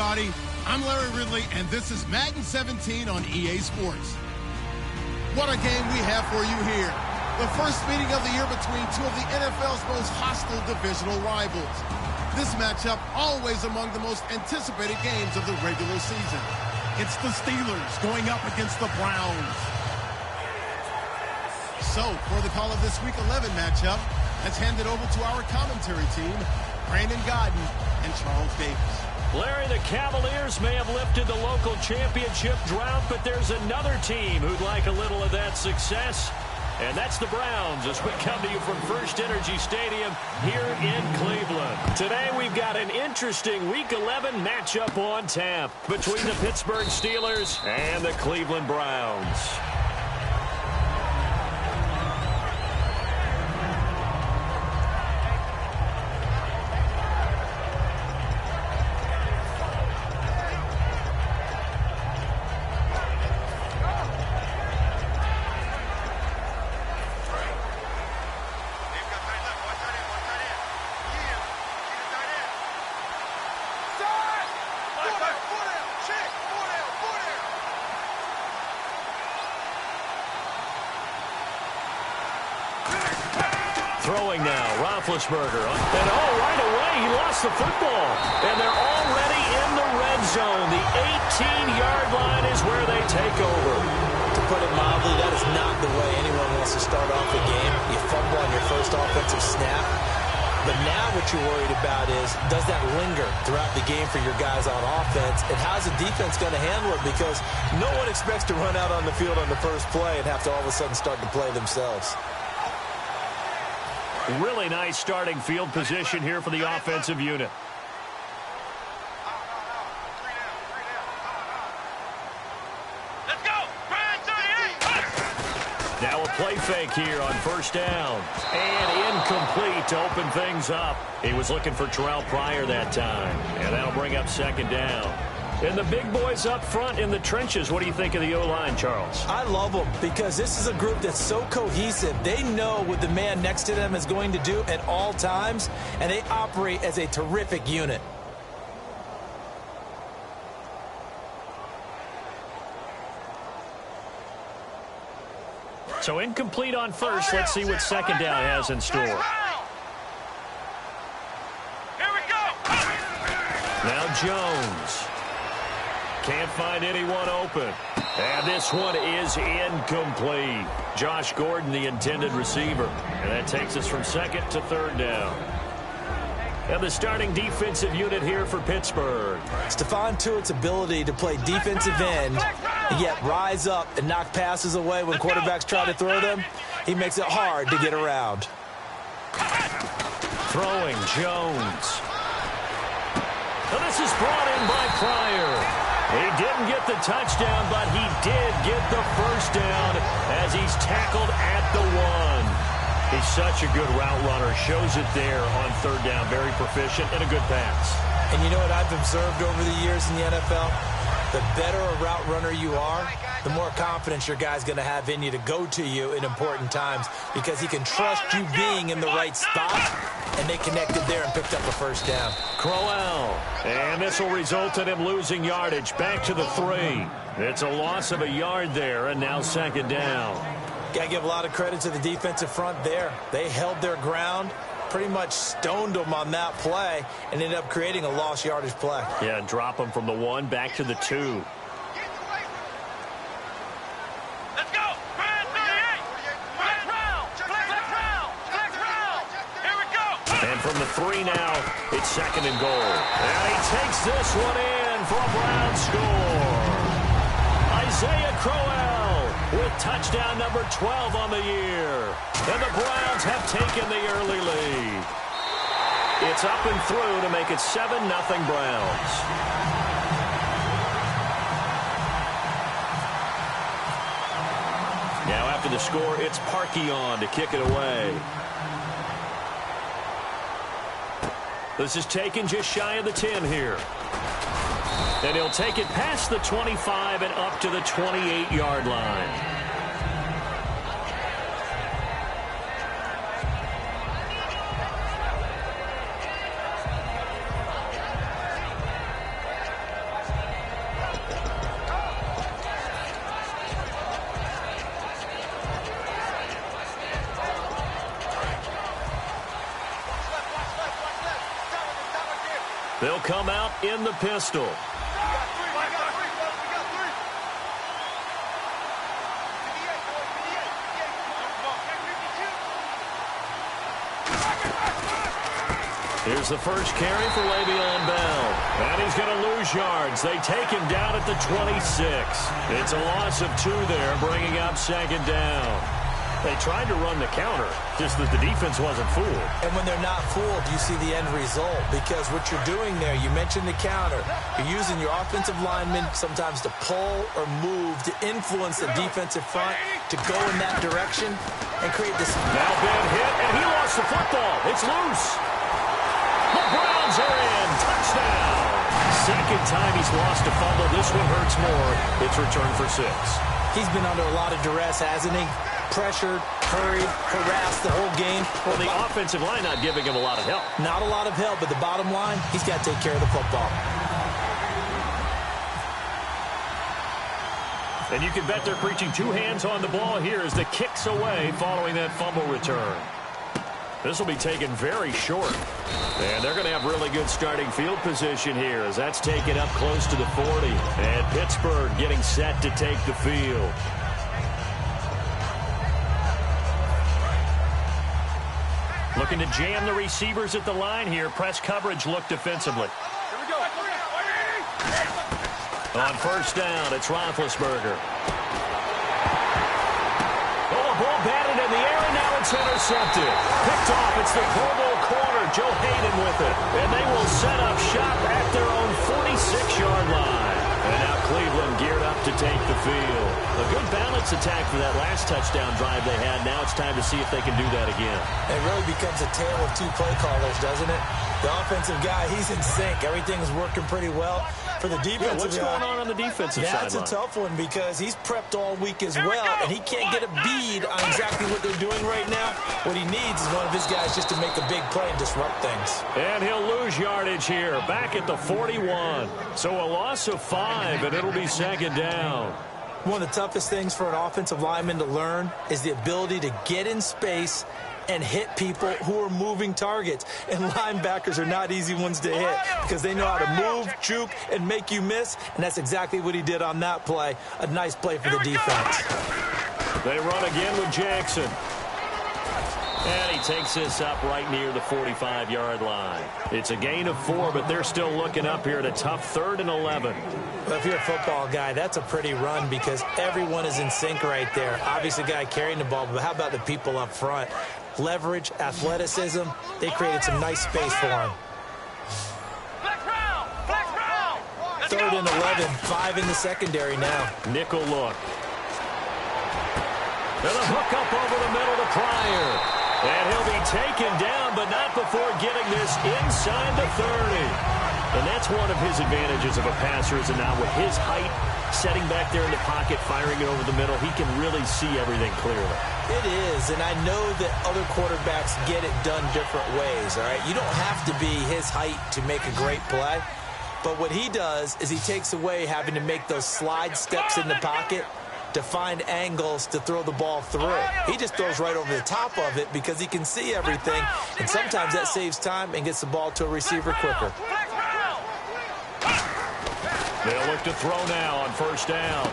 everybody. I'm Larry Ridley, and this is Madden 17 on EA Sports. What a game we have for you here. The first meeting of the year between two of the NFL's most hostile divisional rivals. This matchup always among the most anticipated games of the regular season. It's the Steelers going up against the Browns. So, for the call of this Week 11 matchup, let's hand it over to our commentary team, Brandon Godden and Charles Davis. Larry, the Cavaliers may have lifted the local championship drought, but there's another team who'd like a little of that success, and that's the Browns as we come to you from First Energy Stadium here in Cleveland. Today we've got an interesting Week 11 matchup on tap between the Pittsburgh Steelers and the Cleveland Browns. Throwing now, Roethlisberger. And right away, he lost the football. And they're already in the red zone. The 18-yard line is where they take over. To put it mildly, that is not the way anyone wants to start off a game. You fumble on your first offensive snap. But now what you're worried about is, does that linger throughout the game for your guys on offense? And how's the defense going to handle it? Because no one expects to run out on the field on the first play and have to all of a sudden start to play themselves. Really nice starting field position here for the offensive unit. Let's go! Now a play fake here on first down. And incomplete to open things up. He was looking for Terrell Pryor that time. And that'll bring up second down. And the big boys up front in the trenches. What do you think of the O-line, Charles? I love them because this is a group that's so cohesive. They know what the man next to them is going to do at all times, and they operate as a terrific unit. So incomplete on first. Let's see what second down has in store. Here we go! Now Jones. Can't find anyone open. And this one is incomplete. Josh Gordon, the intended receiver. And that takes us from second to third down. And the starting defensive unit here for Pittsburgh. Stephon Tuitt's ability to play defensive end and yet rise up and knock passes away when quarterbacks try to throw them, he makes it hard to get around. Throwing Jones. Now this is brought in by Pryor. He didn't get the touchdown, but he did get the first down as he's tackled at the one. He's such a good route runner. Shows it there on third down. Very proficient and a good pass. And you know what I've observed over the years in the NFL? The better a route runner you are, the more confidence your guy's going to have in you to go to you in important times because he can trust you being in the right spot, and they connected there and picked up a first down. Crowell, and this will result in him losing yardage. Back to the 3. It's a loss of a yard there, and now second down. Got to give a lot of credit to the defensive front there. They held their ground, pretty much stoned them on that play, and ended up creating a lost yardage play. Yeah, drop them from the 1 back to the 2. Let's go! Brand 38! Flex round! Here we go! And from the 3 now, it's second and goal. And he takes this one in for a Brown score. Isaiah Crowell with touchdown number 12 on the year. And the Browns have taken the early lead. It's up and through to make it 7-0 Browns. Now after the score, it's Parkey on to kick it away. This is taken just shy of the 10 here. And he'll take it past the 25 and up to the 28-yard line. They'll come out in the pistol. Here's the first carry for Le'Veon Bell. And he's going to lose yards. They take him down at the 26. It's a loss of 2 there, bringing up second down. They tried to run the counter, just that the defense wasn't fooled. And when they're not fooled, you see the end result. Because what you're doing there, you mentioned the counter. You're using your offensive linemen sometimes to pull or move to influence the defensive front to go in that direction and create this. Now Ben hit, and he lost the football. It's loose. The Browns are in. Touchdown. Second time he's lost a fumble. This one hurts more. It's returned for 6. He's been under a lot of duress, hasn't he? Pressured, hurried, harassed the whole game. Well, the offensive line not giving him a lot of help. Not a lot of help, but the bottom line, he's got to take care of the football. And you can bet they're preaching 2 hands on the ball here as the kick's away following that fumble return. This will be taken very short. And they're going to have really good starting field position here as that's taken up close to the 40. And Pittsburgh getting set to take the field. Looking to jam the receivers at the line here. Press coverage look defensively. Here we go. On first down, it's Roethlisberger. Oh, a ball batted in the air, and now it's intercepted. Picked off. It's the Pro Bowl corner, Joe Hayden with it. And they will set up shop at their own 46-yard line. And now Cleveland geared up to take the field. A good balance attack for that last touchdown drive they had. Now it's time to see if they can do that again. It really becomes a tale of 2 play callers, doesn't it? The offensive guy, he's in sync. Everything's working pretty well. For the defensive what's going on the defensive side? That's a tough one because he's prepped all week as well, and he can't get a bead on exactly what they're doing right now. What he needs is one of his guys just to make a big play and disrupt things. And he'll lose yardage here, back at the 41. So a loss of 5, and it'll be second down. One of the toughest things for an offensive lineman to learn is the ability to get in space and hit people who are moving targets. And linebackers are not easy ones to hit because they know how to move, juke, and make you miss. And that's exactly what he did on that play. A nice play for the defense. They run again with Jackson. And he takes this up right near the 45-yard line. It's a gain of 4, but they're still looking up here at a tough 3rd and 11. Well, if you're a football guy, that's a pretty run because everyone is in sync right there. Obviously, the guy carrying the ball, but how about the people up front? Leverage, athleticism, they created some nice space for him. Flex round. Let's 3rd go. and 11, 5 in the secondary now. Nickel look. And a hook up over the middle to Pryor. And he'll be taken down, but not before getting this inside the 30. And that's one of his advantages of a passer, is now with his height, setting back there in the pocket, firing it over the middle, he can really see everything clearly. It is, and I know that other quarterbacks get it done different ways, all right? You don't have to be his height to make a great play, but what he does is he takes away having to make those slide steps in the pocket to find angles to throw the ball through. He just throws right over the top of it because he can see everything, and sometimes that saves time and gets the ball to a receiver quicker. They'll look to throw now on first down.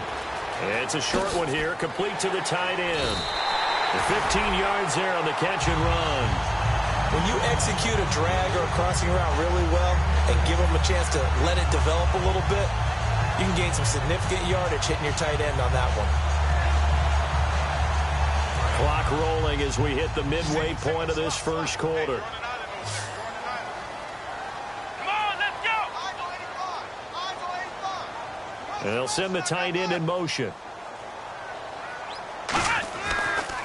It's a short one here, complete to the tight end. 15 yards there on the catch and run. When you execute a drag or a crossing route really well and give them a chance to let it develop a little bit, you can gain some significant yardage hitting your tight end on that one. Clock rolling as we hit the midway point of this first quarter. Come on, let's go. And they'll send the tight end in motion.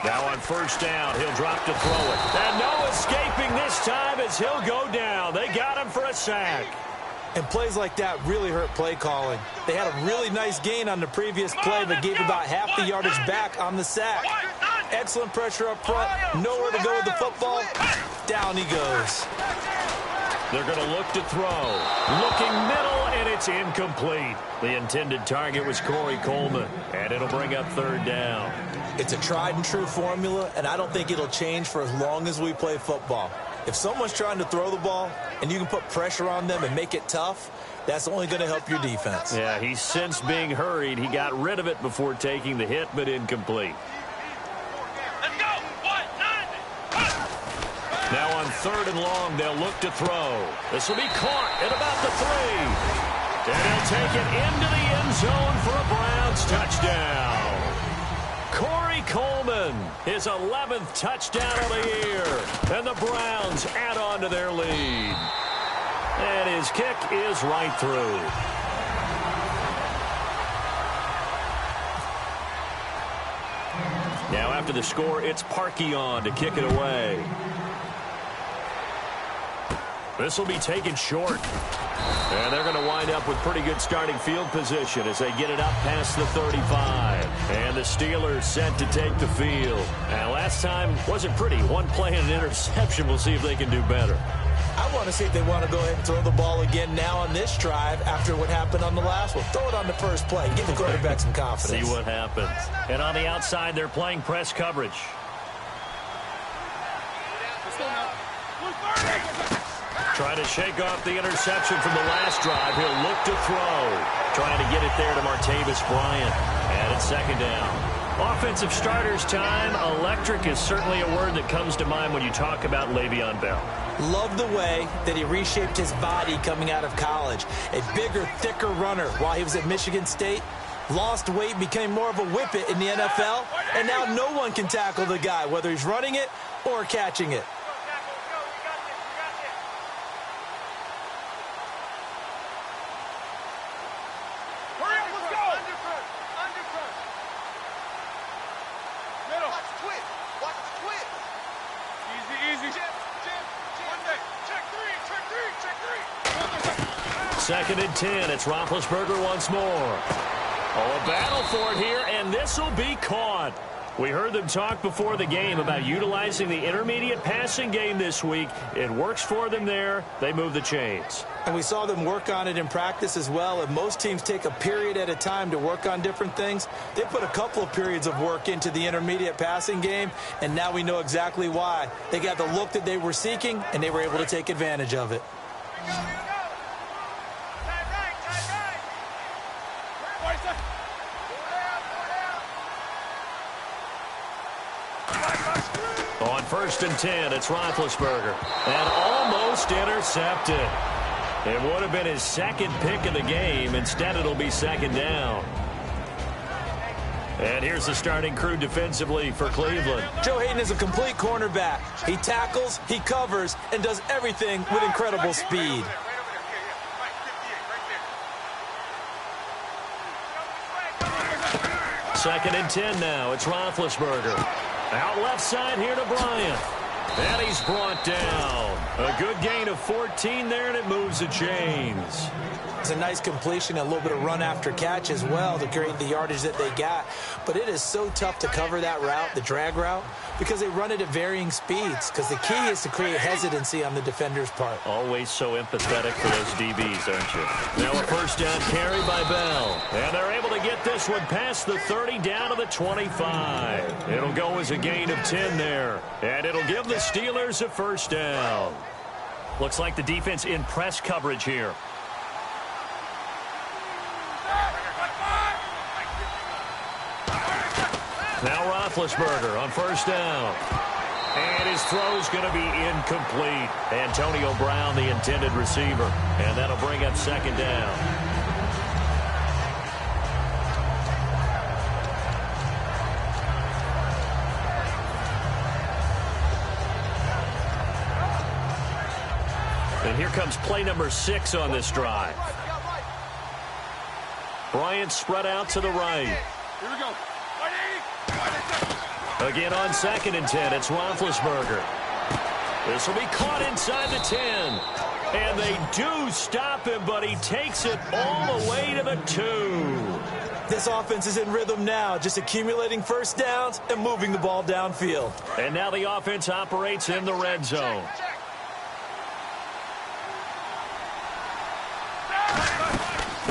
Now on first down, he'll drop to throw it. And no escaping this time as he'll go down. They got him for a sack. And plays like that really hurt play calling. They had a really nice gain on the previous play, but gave about half the yardage back on the sack. Excellent pressure up front. Nowhere to go with the football. Down he goes. They're going to look to throw. Looking middle, and it's incomplete. The intended target was Corey Coleman, and it'll bring up 3rd down. It's a tried and true formula, and I don't think it'll change for as long as we play football. If someone's trying to throw the ball and you can put pressure on them and make it tough, that's only going to help your defense. Yeah, he's since being hurried. He got rid of it before taking the hit, but incomplete. Let's go. 1, 9. Now on 3rd and long, they'll look to throw. This will be caught at about the 3. And he'll take it into the end zone for a Browns touchdown. Corey Coleman, his 11th touchdown of the year. And the Browns add on to their lead. And his kick is right through. Now after the score, it's Parkey on to kick it away. This will be taken short. And they're going to wind up with pretty good starting field position as they get it up past the 35. And the Steelers set to take the field. And last time wasn't pretty. One play and an interception. We'll see if they can do better. I want to see if they want to go ahead and throw the ball again now on this drive after what happened on the last one. Throw it on the first play. Give the quarterback some confidence. See what happens. And on the outside, they're playing press coverage. Trying to shake off the interception from the last drive. He'll look to throw. Trying to get it there to Martavis Bryant. And it's 2nd down. Offensive starters time. Electric is certainly a word that comes to mind when you talk about Le'Veon Bell. Love the way that he reshaped his body coming out of college. A bigger, thicker runner while he was at Michigan State. Lost weight, became more of a whippet in the NFL. And now no one can tackle the guy, whether he's running it or catching it. Second and 10. It's Roethlisberger once more. Oh, a battle for it here, and this will be caught. We heard them talk before the game about utilizing the intermediate passing game this week. It works for them there. They move the chains. And we saw them work on it in practice as well. And most teams take a period at a time to work on different things. They put a couple of periods of work into the intermediate passing game, and now we know exactly why. They got the look that they were seeking, and they were able to take advantage of it. On 1st and 10, it's Roethlisberger. And almost intercepted. It would have been his 2nd pick of the game. Instead, it'll be 2nd down. And here's the starting crew defensively for Cleveland. Joe Hayden is a complete cornerback. He tackles, he covers, and does everything with incredible speed. Second and 10 now. It's Roethlisberger. Out left side here to Bryant. And he's brought down. A good gain of 14 there, and it moves the chains. It's a nice completion, a little bit of run after catch as well to create the yardage that they got. But it is so tough to cover that route, the drag route, because they run it at varying speeds. Because the key is to create hesitancy on the defender's part. Always so empathetic for those DBs, aren't you? Now a 1st down carry by Bell. And they're able to get this one past the 30 down to the 25. It'll go as a gain of 10 there. And it'll give the Steelers a 1st down. Looks like the defense in press coverage here. Now Roethlisberger on 1st down. And his throw's going to be incomplete. Antonio Brown, the intended receiver. And that'll bring up 2nd down. And here comes play number 6 on this drive. Bryant spread out to the right. Here we go. Again on 2nd and 10, it's Roethlisberger. This will be caught inside the 10. And they do stop him, but he takes it all the way to the 2. This offense is in rhythm now, just accumulating 1st downs and moving the ball downfield. And now the offense operates in the red zone.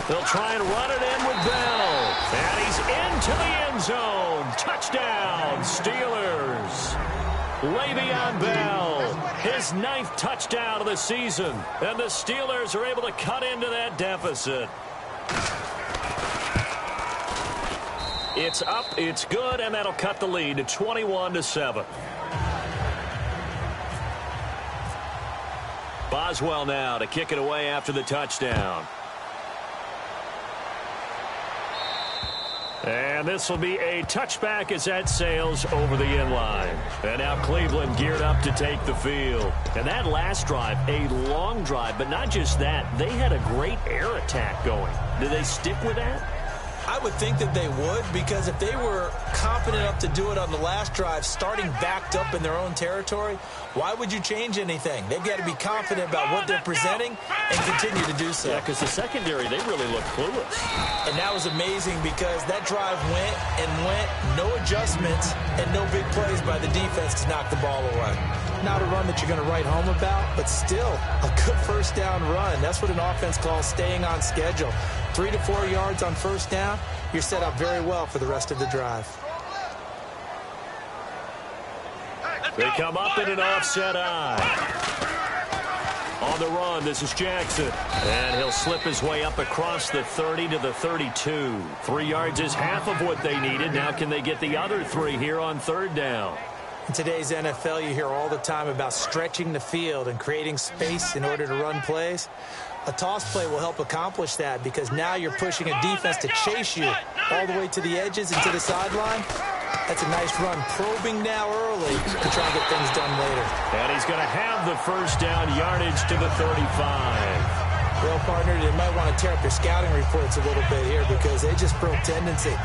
They'll try and run it in with Bell. And he's into the end zone. Touchdown, Steelers. Le'Veon Bell His 9th touchdown of the season. And the Steelers are able to cut into that deficit. It's up, it's good, and that'll cut the lead to 21-7. Boswell now to kick it away after the touchdown. And this will be a touchback as that sails over the inline. And now Cleveland geared up to take the field. And that last drive, a long drive, but not just that. They had a great air attack going. Do they stick with that? I would think that they would, because if they were confident enough to do it on the last drive, starting backed up in their own territory, why would you change anything? They've got to be confident about what they're presenting and continue to do so. Yeah, because the secondary, they really look clueless. And that was amazing because that drive went and went, no adjustments, and no big plays by the defense to knock the ball away. Not a run that you're going to write home about, but still a good first down run. That's what an offense calls staying on schedule. 3 to 4 yards on first down, you're set up very well for the rest of the drive. They come up in an offset eye. On the run, this is Jackson. And he'll slip his way up across the 30 to the 32. 3 yards is half of what they needed. Now can they get the other 3 here on third down? In today's NFL, you hear all the time about stretching the field and creating space in order to run plays. A toss play will help accomplish that because now you're pushing a defense to chase you all the way to the edges and to the sideline. That's a nice run, probing now early to try and get things done later. And he's going to have the first down yardage to the 35. Well, partner, they might want to tear up their scouting reports a little bit here because they just broke tendency.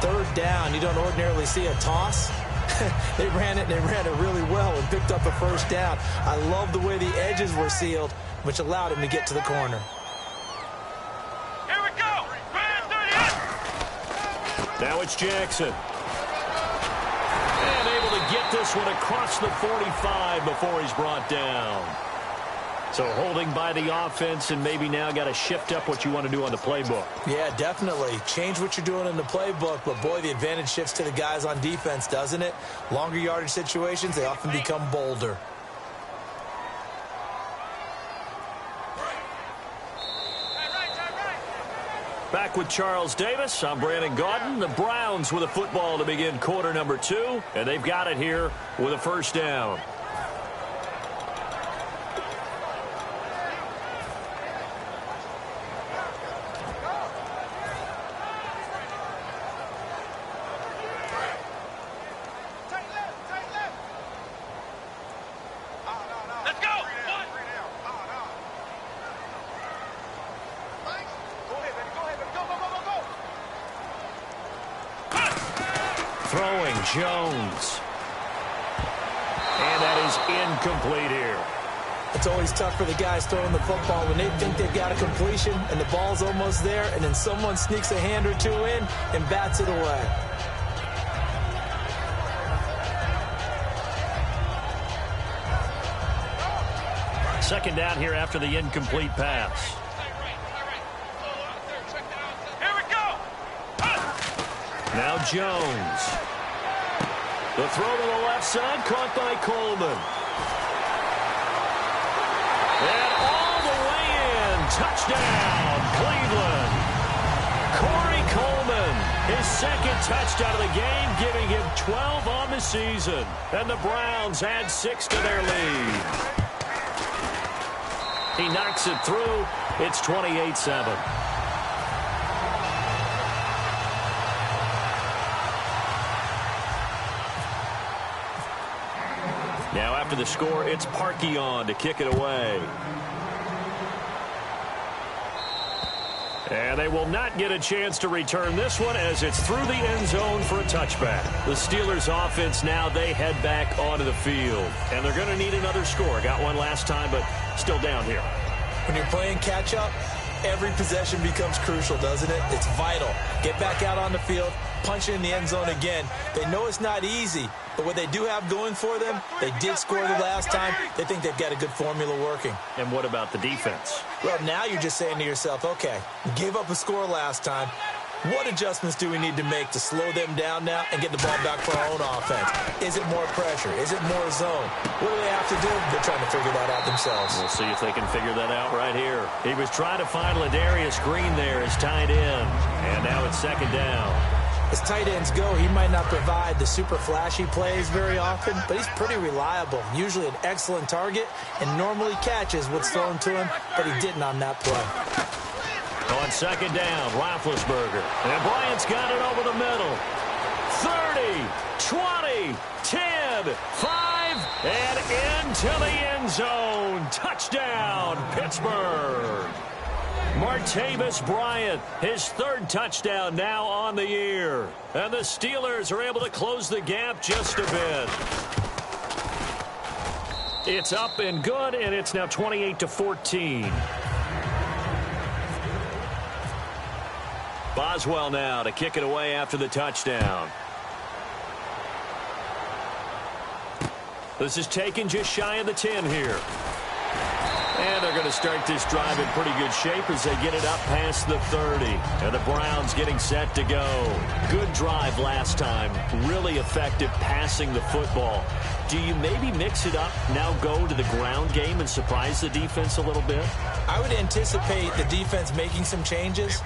Third down, you don't ordinarily see a toss. They ran it really well and picked up a first down. I love the way the edges were sealed, which allowed him to get to the corner. Here we go. Now it's Jackson. And able to get this one across the 45 before he's brought down. So holding by the offense, and maybe now got to shift up what you want to do on the playbook. Yeah, definitely. Change what you're doing in the playbook, but boy, the advantage shifts to the guys on defense, doesn't it? Longer yardage situations, they often become bolder. Back with Charles Davis, I'm Brandon Gaudin. The Browns with a football to begin quarter number 2, and they've got it here with a first down. Throwing Jones. And that is incomplete here. It's always tough for the guys throwing the football when they think they've got a completion and the ball's almost there, and then someone sneaks a hand or two in and bats it away. Second down here after the incomplete pass. Now Jones. The throw to the left side, caught by Coleman. And all the way in. Touchdown, Cleveland. Corey Coleman, his second touchdown of the game, giving him 12 on the season. And the Browns add 6 to their lead. He knocks it through. It's 28-7. Now after the score, it's Parkey on to kick it away. And they will not get a chance to return this one as it's through the end zone for a touchback. The Steelers offense now, they head back onto the field. And they're going to need another score. Got one last time, but still down here. When you're playing catch-up, every possession becomes crucial, doesn't it? It's vital. Get back out on the field, punch it in the end zone again. They know it's not easy, but what they do have going for them, they did score the last time. They think they've got a good formula working. And what about the defense? Well, now you're just saying to yourself, okay, we gave up a score last time. What adjustments do we need to make to slow them down now and get the ball back for our own offense? Is it more pressure? Is it more zone? What do they have to do? They're trying to figure that out themselves. We'll see if they can figure that out right here. He was trying to find Ladarius Green there as tight end. And now it's second down. As tight ends go, he might not provide the super flashy plays very often, but he's pretty reliable. Usually an excellent target and normally catches what's thrown to him, but he didn't on that play. On second down, Roethlisberger. And Bryant's got it over the middle. 30, 20, 10, 5, and into the end zone. Touchdown, Pittsburgh. Martavis Bryant, his third touchdown now on the year. And the Steelers are able to close the gap just a bit. It's up and good, and it's now 28-14. Boswell now to kick it away after the touchdown. This is taken just shy of the 10 here. And they're going to start this drive in pretty good shape as they get it up past the 30. And the Browns getting set to go. Good drive last time. Really effective passing the football. Do you maybe mix it up, now go to the ground game and surprise the defense a little bit? I would anticipate the defense making some changes,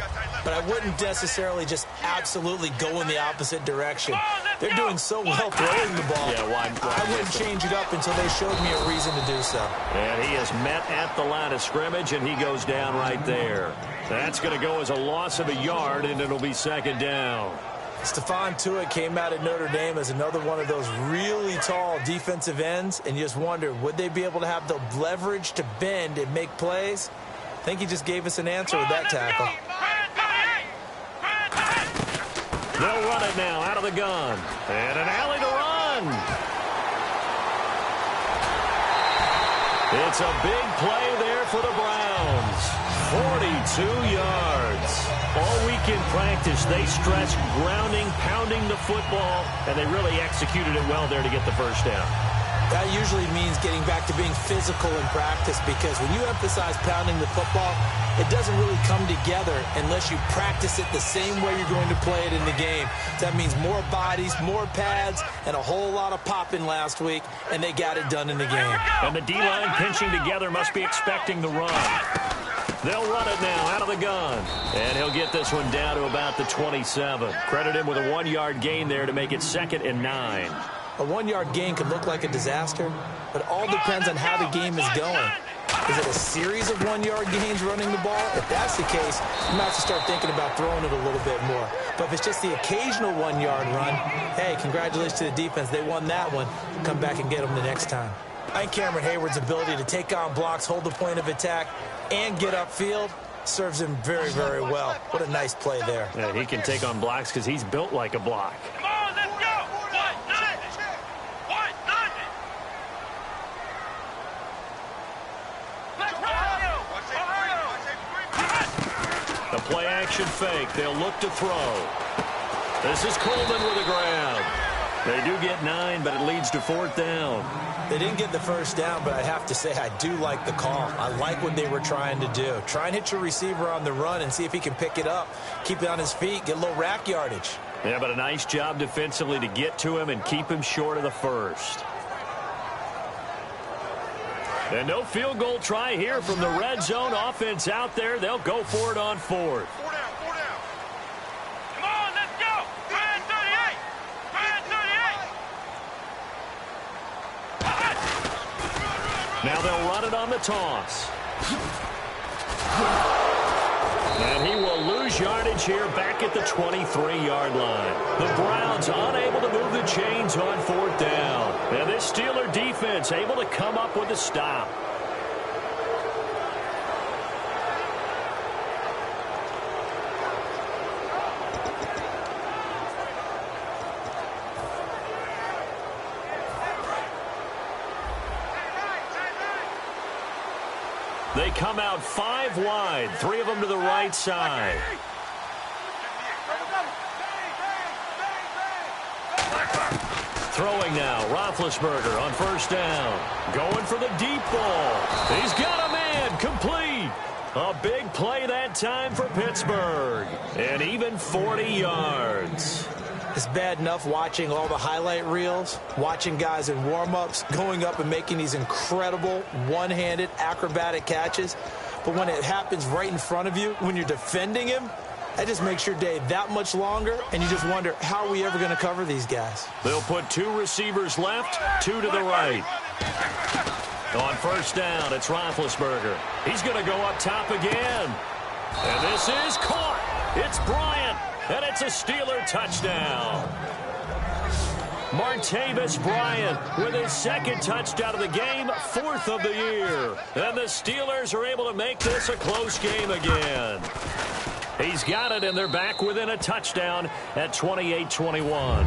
but I wouldn't necessarily just absolutely go in the opposite direction. They're doing so well throwing the ball. Yeah, why I wouldn't change it up until they showed me a reason to do so. And he is met at the line of scrimmage, and he goes down right there. That's going to go as a loss of a yard, and it'll be second down. Stephon Tuitt came out of Notre Dame as another one of those really tall defensive ends, and you just wonder, would they be able to have the leverage to bend and make plays? I think he just gave us an answer with that tackle. They'll run it now out of the gun. And an alley to run. It's a big play there for the Browns. 42 yards. All week in practice, they stressed grounding, pounding the football, and they really executed it well there to get the first down. That usually means getting back to being physical in practice, because when you emphasize pounding the football, it doesn't really come together unless you practice it the same way you're going to play it in the game. That means more bodies, more pads, and a whole lot of popping last week, and they got it done in the game. And the D-line pinching together must be expecting the run. They'll run it now out of the gun. And he'll get this one down to about the 27. Credit him with a 1-yard gain there to make it 2nd and 9. A 1-yard gain could look like a disaster, but all depends on how the game is going. Is it a series of 1-yard gains running the ball? If that's the case, you might have to start thinking about throwing it a little bit more. But if it's just the occasional 1-yard run, hey, congratulations to the defense. They won that one. Come back and get them the next time. I think Cameron Hayward's ability to take on blocks, hold the point of attack, and get upfield serves him very, very well. What a nice play there. Yeah, he can take on blocks because he's built like a block. Come on, let's go. What? The play action fake. They'll look to throw. This is Coleman with the ground. They do get 9, but it leads to 4th down. They didn't get the first down, but I have to say I do like the call. I like what they were trying to do. Try and hit your receiver on the run and see if he can pick it up. Keep it on his feet, get a little rack yardage. Yeah, but a nice job defensively to get to him and keep him short of the first. And no field goal try here from the red zone offense out there. They'll go for it on 4th. Come on, let's go. 38. Now they'll run it on the toss. And he will lose yardage here back at the 23-yard line. The Browns unable to move the chains on 4th down. And this Steeler defense able to come up with a stop. They come out 5 wide, 3 of them to the right side. Throwing now, Roethlisberger on 1st down. Going for the deep ball. He's got a man, complete. A big play that time for Pittsburgh. And even 40 yards. It's bad enough watching all the highlight reels, watching guys in warm-ups, going up and making these incredible one-handed acrobatic catches. But when it happens right in front of you, when you're defending him, that just makes your day that much longer, and you just wonder, how are we ever going to cover these guys? They'll put 2 receivers left, 2 to the right. On first down, it's Roethlisberger. He's going to go up top again. And this is caught. It's Bryant, and it's a Steeler touchdown. Martavis Bryant with his 2nd touchdown of the game, 4th of the year. And the Steelers are able to make this a close game again. He's got it, and they're back within a touchdown at 28-21.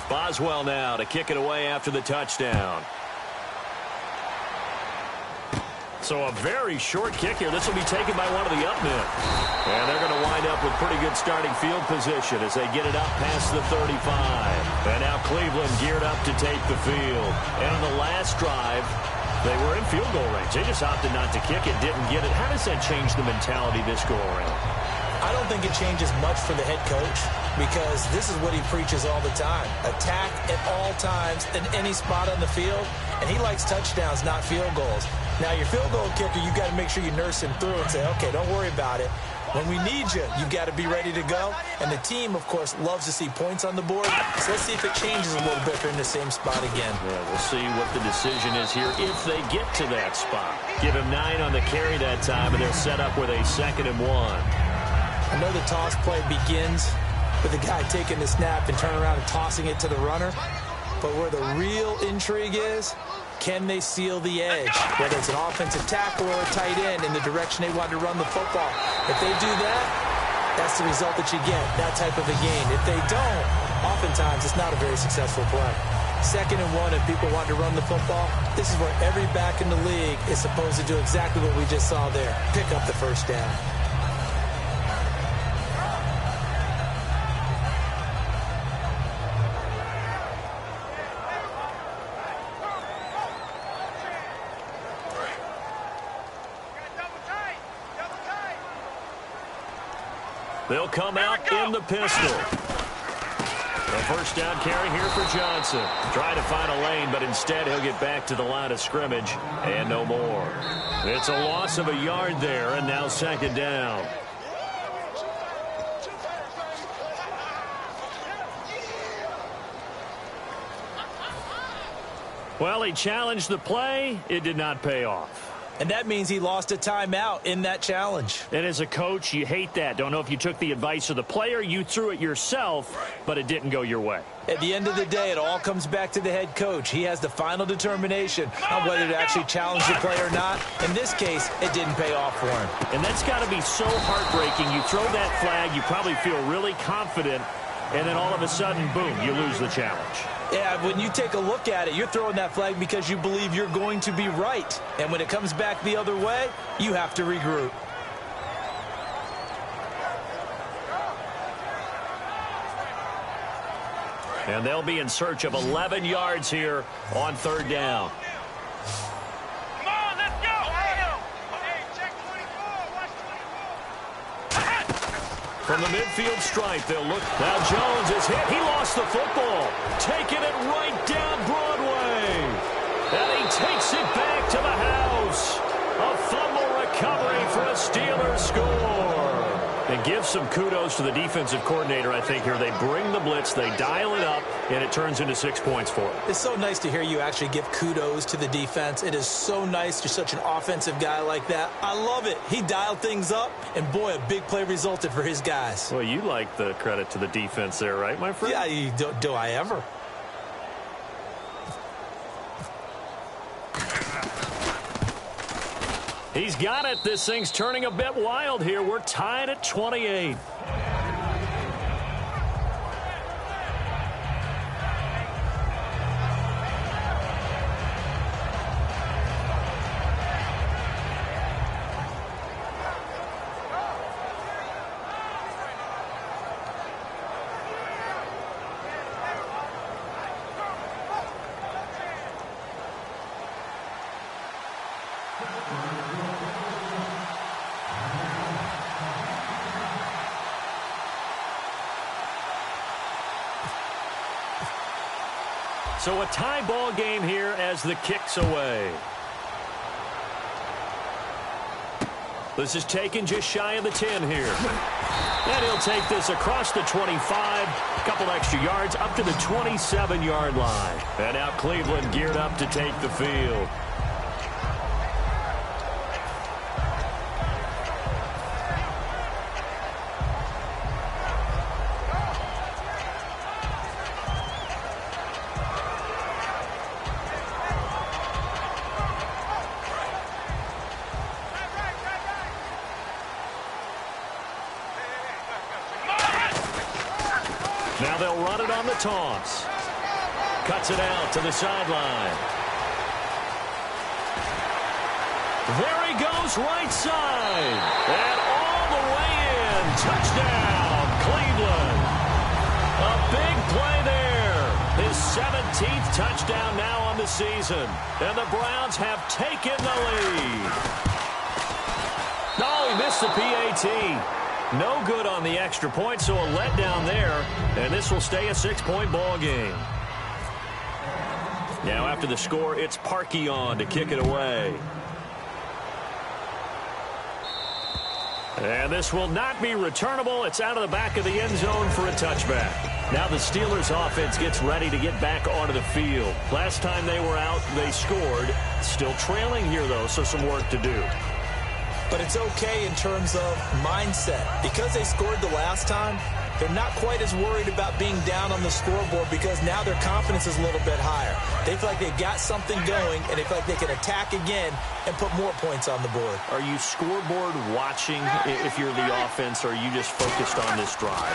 Boswell now to kick it away after the touchdown. So a very short kick here. This will be taken by one of the up men. And they're going to wind up with pretty good starting field position as they get it up past the 35. And now Cleveland geared up to take the field. And on the last drive, they were in field goal range. They just opted not to kick it, didn't get it. How does that change the mentality this go around? I don't think it changes much for the head coach because this is what he preaches all the time. Attack at all times in any spot on the field, and he likes touchdowns, not field goals. Now, your field goal kicker, you've got to make sure you nurse him through and say, okay, don't worry about it. When we need you, you've got to be ready to go. And the team, of course, loves to see points on the board. So let's see if it changes a little bit if they're in the same spot again. Yeah, we'll see what the decision is here if they get to that spot. Give him 9 on the carry that time, and they're set up with a 2nd and 1. I know the toss play begins with the guy taking the snap and turning around and tossing it to the runner. But where the real intrigue is, can they seal the edge? Whether it's an offensive tackle or a tight end in the direction they want to run the football. If they do that, that's the result that you get, that type of a gain. If they don't, oftentimes it's not a very successful play. 2nd and 1, if people want to run the football, this is where every back in the league is supposed to do exactly what we just saw there. Pick up the first down. They'll come out in the pistol. A first down carry here for Johnson. Trying to find a lane, but instead he'll get back to the line of scrimmage and no more. It's a loss of a yard there, and now 2nd down. Well, he challenged the play. It did not pay off. And that means he lost a timeout in that challenge. And as a coach, you hate that. Don't know if you took the advice of the player, you threw it yourself, but it didn't go your way. At the end of the day, it all comes back to the head coach. He has the final determination on whether to actually challenge the play or not. In this case, it didn't pay off for him. And that's got to be so heartbreaking. You throw that flag, you probably feel really confident, and then all of a sudden, boom, you lose the challenge. Yeah, when you take a look at it, you're throwing that flag because you believe you're going to be right. And when it comes back the other way, you have to regroup. And they'll be in search of 11 yards here on 3rd down. Come on, let's go. Hey, check 24. Watch 24. From the midfield stripe, they'll look. Now Jones is hit. He lost the football. Taking it right down Broadway. And he takes it back to the house. A fumble recovery for a Steelers score. And give some kudos to the defensive coordinator, I think, here. They bring the blitz, they dial it up, and it turns into 6 points for them. It's so nice to hear you actually give kudos to the defense. It is so nice. You're such an offensive guy like that. I love it. He dialed things up, and boy, a big play resulted for his guys. Well, you like the credit to the defense there, right, my friend? Yeah, do I ever? He's got it. This thing's turning a bit wild here. We're tied at 28. So a tie ball game here as the kick's away. This is taken just shy of the 10 here. And he'll take this across the 25, a couple extra yards up to the 27-yard line. And now Cleveland geared up to take the field. Now they'll run it on the toss. Cuts it out to the sideline. There he goes, right side. And all the way in. Touchdown, Cleveland. A big play there. His 17th touchdown now on the season. And the Browns have taken the lead. Oh, he missed the PAT. No good on the extra point, so a letdown there, and this will stay a 6-point ball game. Now after the score, it's Parkey on to kick it away. And this will not be returnable. It's out of the back of the end zone for a touchback. Now the Steelers offense gets ready to get back onto the field. Last time they were out, they scored. Still trailing here, though, so some work to do. But it's okay in terms of mindset. Because they scored the last time, they're not quite as worried about being down on the scoreboard because now their confidence is a little bit higher. They feel like they've got something going, and they feel like they can attack again and put more points on the board. Are you scoreboard watching if you're the offense, or are you just focused on this drive?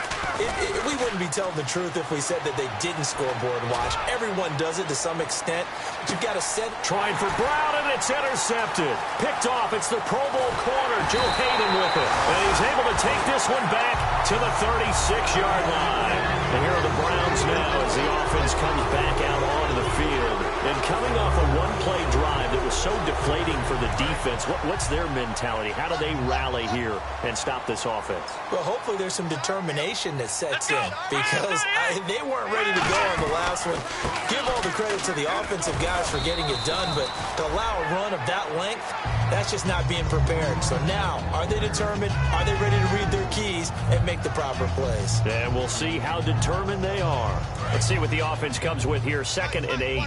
We wouldn't be telling the truth if we said that they didn't scoreboard watch. Everyone does it to some extent. But you've got to set. Trying for Brown, and it's intercepted. Picked off. It's the Pro Bowl corner, Joe Hayden with it. And he's able to take this one back to the 36-yard line. And here are the Browns now as the offense comes back out onto the field. And coming off a one-play drive that was so deflating for the defense, what's their mentality? How do they rally here and stop this offense? Well, hopefully there's some determination that sets in because they weren't ready to go on the last one. Give all the credit to the offensive guys for getting it done, but to allow a run of that length, that's just not being prepared. So now, are they determined? Are they ready to read their keys and make the proper plays? And we'll see how determined they are. Let's see what the offense comes with here. 2nd and 8.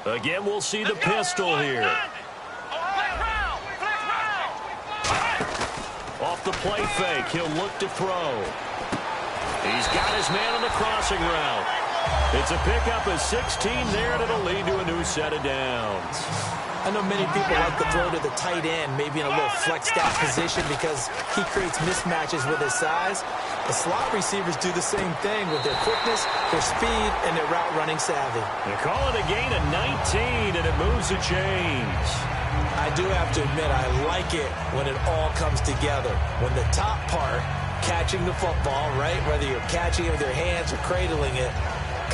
Again, we'll see the pistol here. Off the play fake, he'll look to throw. He's got his man on the crossing route. It's a pickup of 16 there, and it'll lead to a new set of downs. I know many people like to throw to the tight end, maybe in a little flexed out position because he creates mismatches with his size. The slot receivers do the same thing with their quickness, their speed, and their route running savvy. They call it a gain of 19, and it moves the chains. I do have to admit, I like it when it all comes together. When the top part, catching the football, right, whether you're catching it with your hands or cradling it,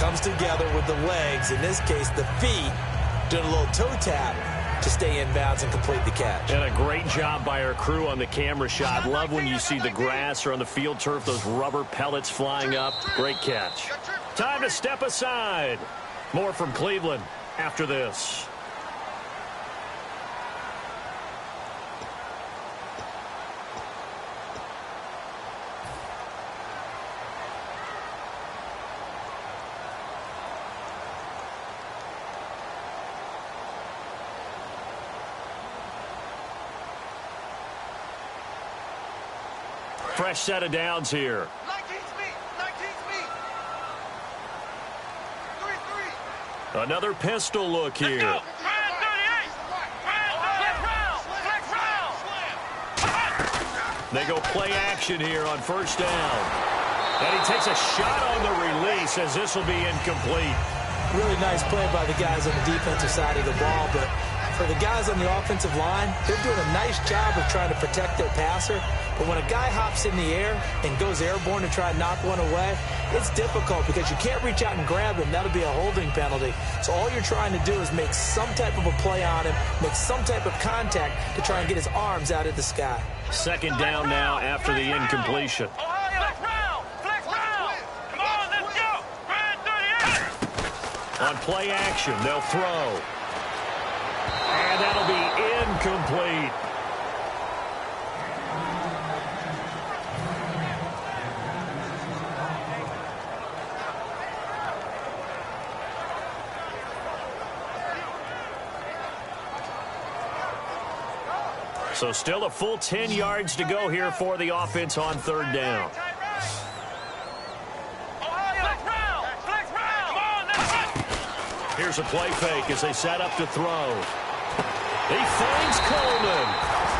comes together with the legs, in this case the feet, doing a little toe tap to stay in bounds and complete the catch. And a great job by our crew on the camera shot. Love when you see the grass or on the field turf, those rubber pellets flying up. Great catch. Time to step aside. More from Cleveland after this. Fresh set of downs here. 19's me. 19's me. 3-3. Another pistol look here. Let's go. Brand 38. Flex round. They go play action here on first down. And he takes a shot on the release as this will be incomplete. Really nice play by the guys on the defensive side of the ball, but for the guys on the offensive line, they're doing a nice job of trying to protect their passer. But when a guy hops in the air and goes airborne to try and knock one away, it's difficult because you can't reach out and grab him. That'll be a holding penalty. So all you're trying to do is make some type of a play on him, make some type of contact to try and get his arms out of the sky. Second down now after the incompletion. Flex round. Come on, let's go. Brad 38. On play action, they'll throw. And that'll be incomplete. So still a full 10 yards to go here for the offense on third down. Here's a play fake as they set up to throw. He finds Coleman.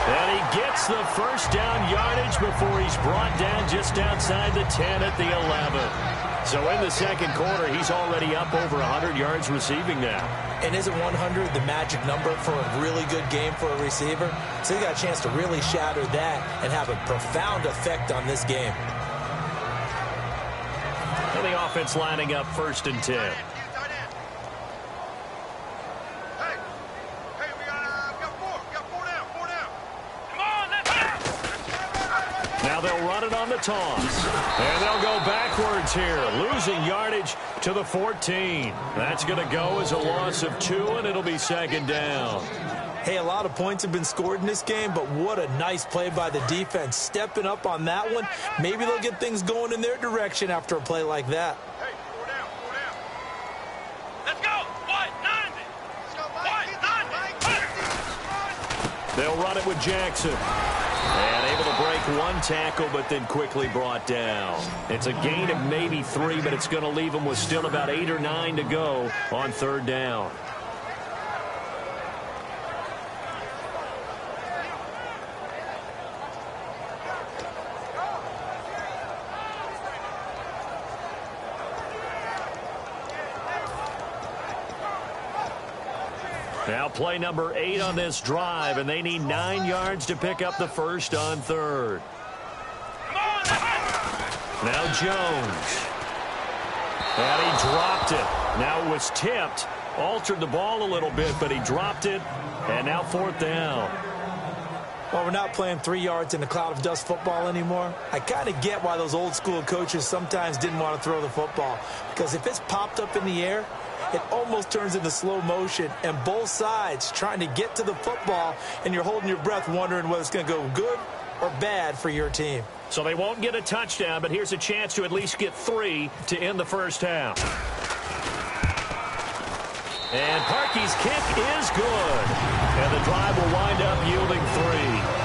And he gets the first down yardage before he's brought down just outside the 10 at the 11. So in the second quarter, he's already up over 100 yards receiving now. And isn't 100 the magic number for a really good game for a receiver? So he got a chance to really shatter that and have a profound effect on this game. And the offense lining up 1st and 10. Now they'll run it on the toss. And they'll go backwards here, losing yardage to the 14. That's going to go as a loss of 2, and it'll be second down. Hey, a lot of points have been scored in this game, but what a nice play by the defense. Stepping up on that one. Maybe they'll get things going in their direction after a play like that. Hey, 4 down. Let's go. White 90. White 90. They'll run it with Jackson. And able to break one tackle, but then quickly brought down. It's a gain of maybe 3, but it's going to leave them with still about 8 or 9 to go on third down. Now play number 8 on this drive, and they need 9 yards to pick up the first on third. Now Jones. And he dropped it. Now it was tipped. Altered the ball a little bit, but he dropped it. And now 4th down. Well, we're not playing 3 yards in a cloud of dust football anymore. I kind of get why those old school coaches sometimes didn't want to throw the football. Because if it's popped up in the air, it almost turns into slow motion, and both sides trying to get to the football, and you're holding your breath wondering whether it's going to go good or bad for your team. So they won't get a touchdown, but here's a chance to at least get 3 to end the first half. And Parkey's kick is good. And the drive will wind up yielding 3.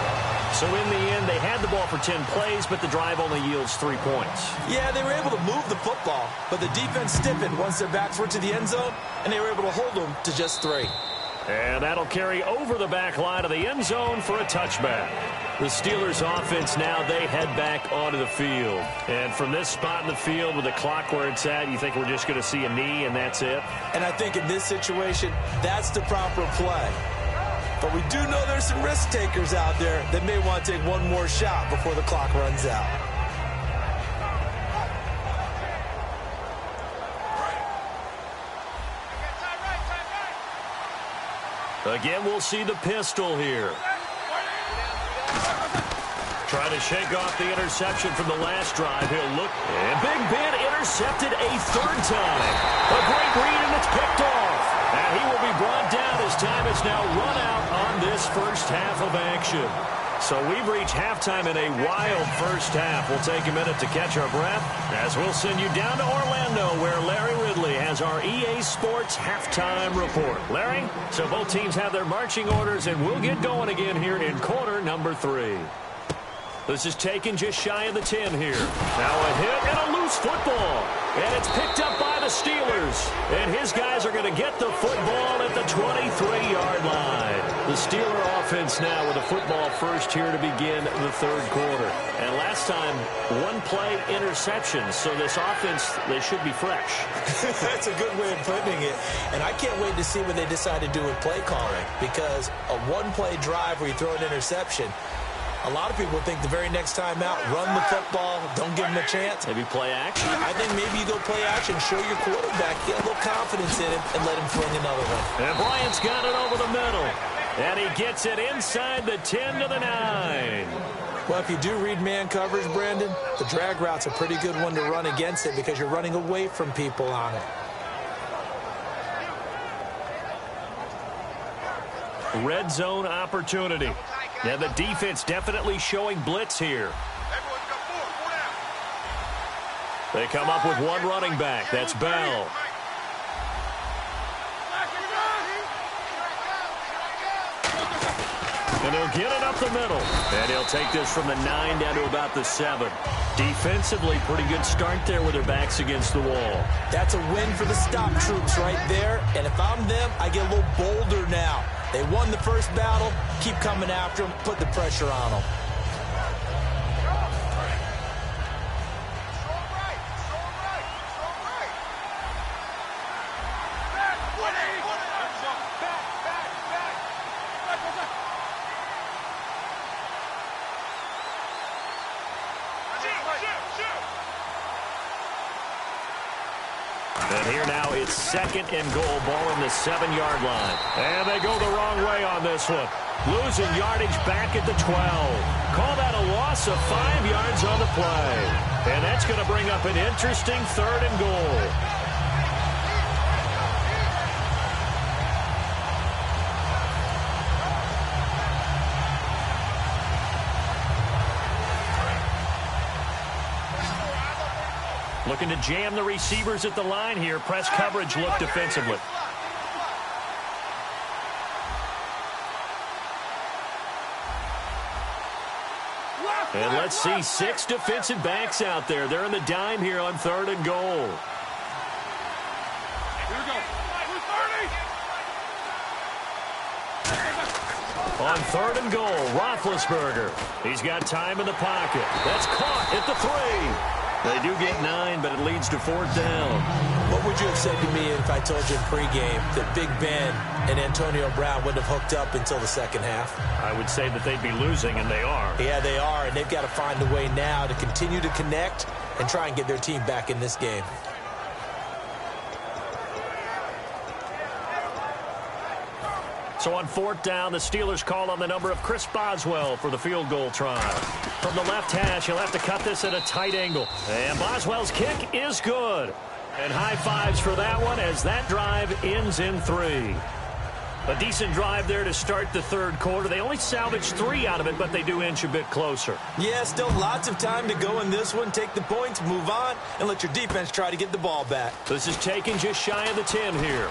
So in the end, they had the ball for 10 plays, but the drive only yields 3 points. Yeah, they were able to move the football, but the defense stiffened once their backs were to the end zone, and they were able to hold them to just 3. And that'll carry over the back line of the end zone for a touchback. The Steelers offense now, they head back onto the field. And from this spot in the field with the clock where it's at, you think we're just going to see a knee and that's it? And I think in this situation, that's the proper play. But we do know there's some risk takers out there that may want to take one more shot before the clock runs out. Again, we'll see the pistol here. Trying to shake off the interception from the last drive. He'll look. And Big Ben intercepted a 3rd time. A great read, and it's picked off. And he will be brought down as time is now run out on this first half of action. So we've reached halftime in a wild first half. We'll take a minute to catch our breath as we'll send you down to Orlando, where Larry Ridley has our EA Sports halftime report. Larry, so both teams have their marching orders, and we'll get going again here in quarter number 3. This is taken just shy of the 10 here. Now a hit and a loose football. And it's picked up by the Steelers. And his guys are going to get the football at the 23-yard line. The Steeler offense now with a football first here to begin the third quarter. And last time, 1-play interception. So this offense, they should be fresh. That's a good way of putting it. And I can't wait to see what they decide to do with play calling. Because a 1-play drive where you throw an interception, A lot of people think the very next time out, run the football, don't give him a chance. Maybe play action? I think maybe you go play action, show your quarterback, get a little confidence in him, and let him fling another one. And Bryant's got it over the middle. And he gets it inside the 10 to the 9. Well, if you do read man coverage, Brandon, the drag route's a pretty good one to run against it because you're running away from people on it. Red zone opportunity. Yeah, the defense definitely showing blitz here. They come up with one running back. That's Bell. And he'll get it up the middle. And he'll take this from the 9 down to about the 7. Defensively, pretty good start there with their backs against the wall. That's a win for the stop troops right there. And if I'm them, I get a little bolder now. They won the first battle. Keep coming after them. Put the pressure on them. And here now it's 2nd and goal, ball on the 7-yard line. And they go the wrong way on this one. Losing yardage back at the 12. Call that a loss of 5 yards on the play. And that's going to bring up an interesting 3rd and goal. Looking to jam the receivers at the line here. Press coverage look defensively. And let's see 6 defensive backs out there. They're in the dime here on 3rd and goal. Here we go. On 3rd and goal, Roethlisberger. He's got time in the pocket. That's caught at the 3. They do get 9, but it leads to 4th down. What would you have said to me if I told you in pregame that Big Ben and Antonio Brown wouldn't have hooked up until the second half? I would say that they'd be losing, and they are. Yeah, they are, and they've got to find a way now to continue to connect and try and get their team back in this game. So on 4th down, the Steelers call on the number of Chris Boswell for the field goal try. From the left hash, he'll have to cut this at a tight angle. And Boswell's kick is good. And high fives for that one as that drive ends in 3. A decent drive there to start the 3rd quarter. They only salvaged 3 out of it, but they do inch a bit closer. Yeah, still lots of time to go in this one. Take the points, move on, and let your defense try to get the ball back. This is taken just shy of the 10 here.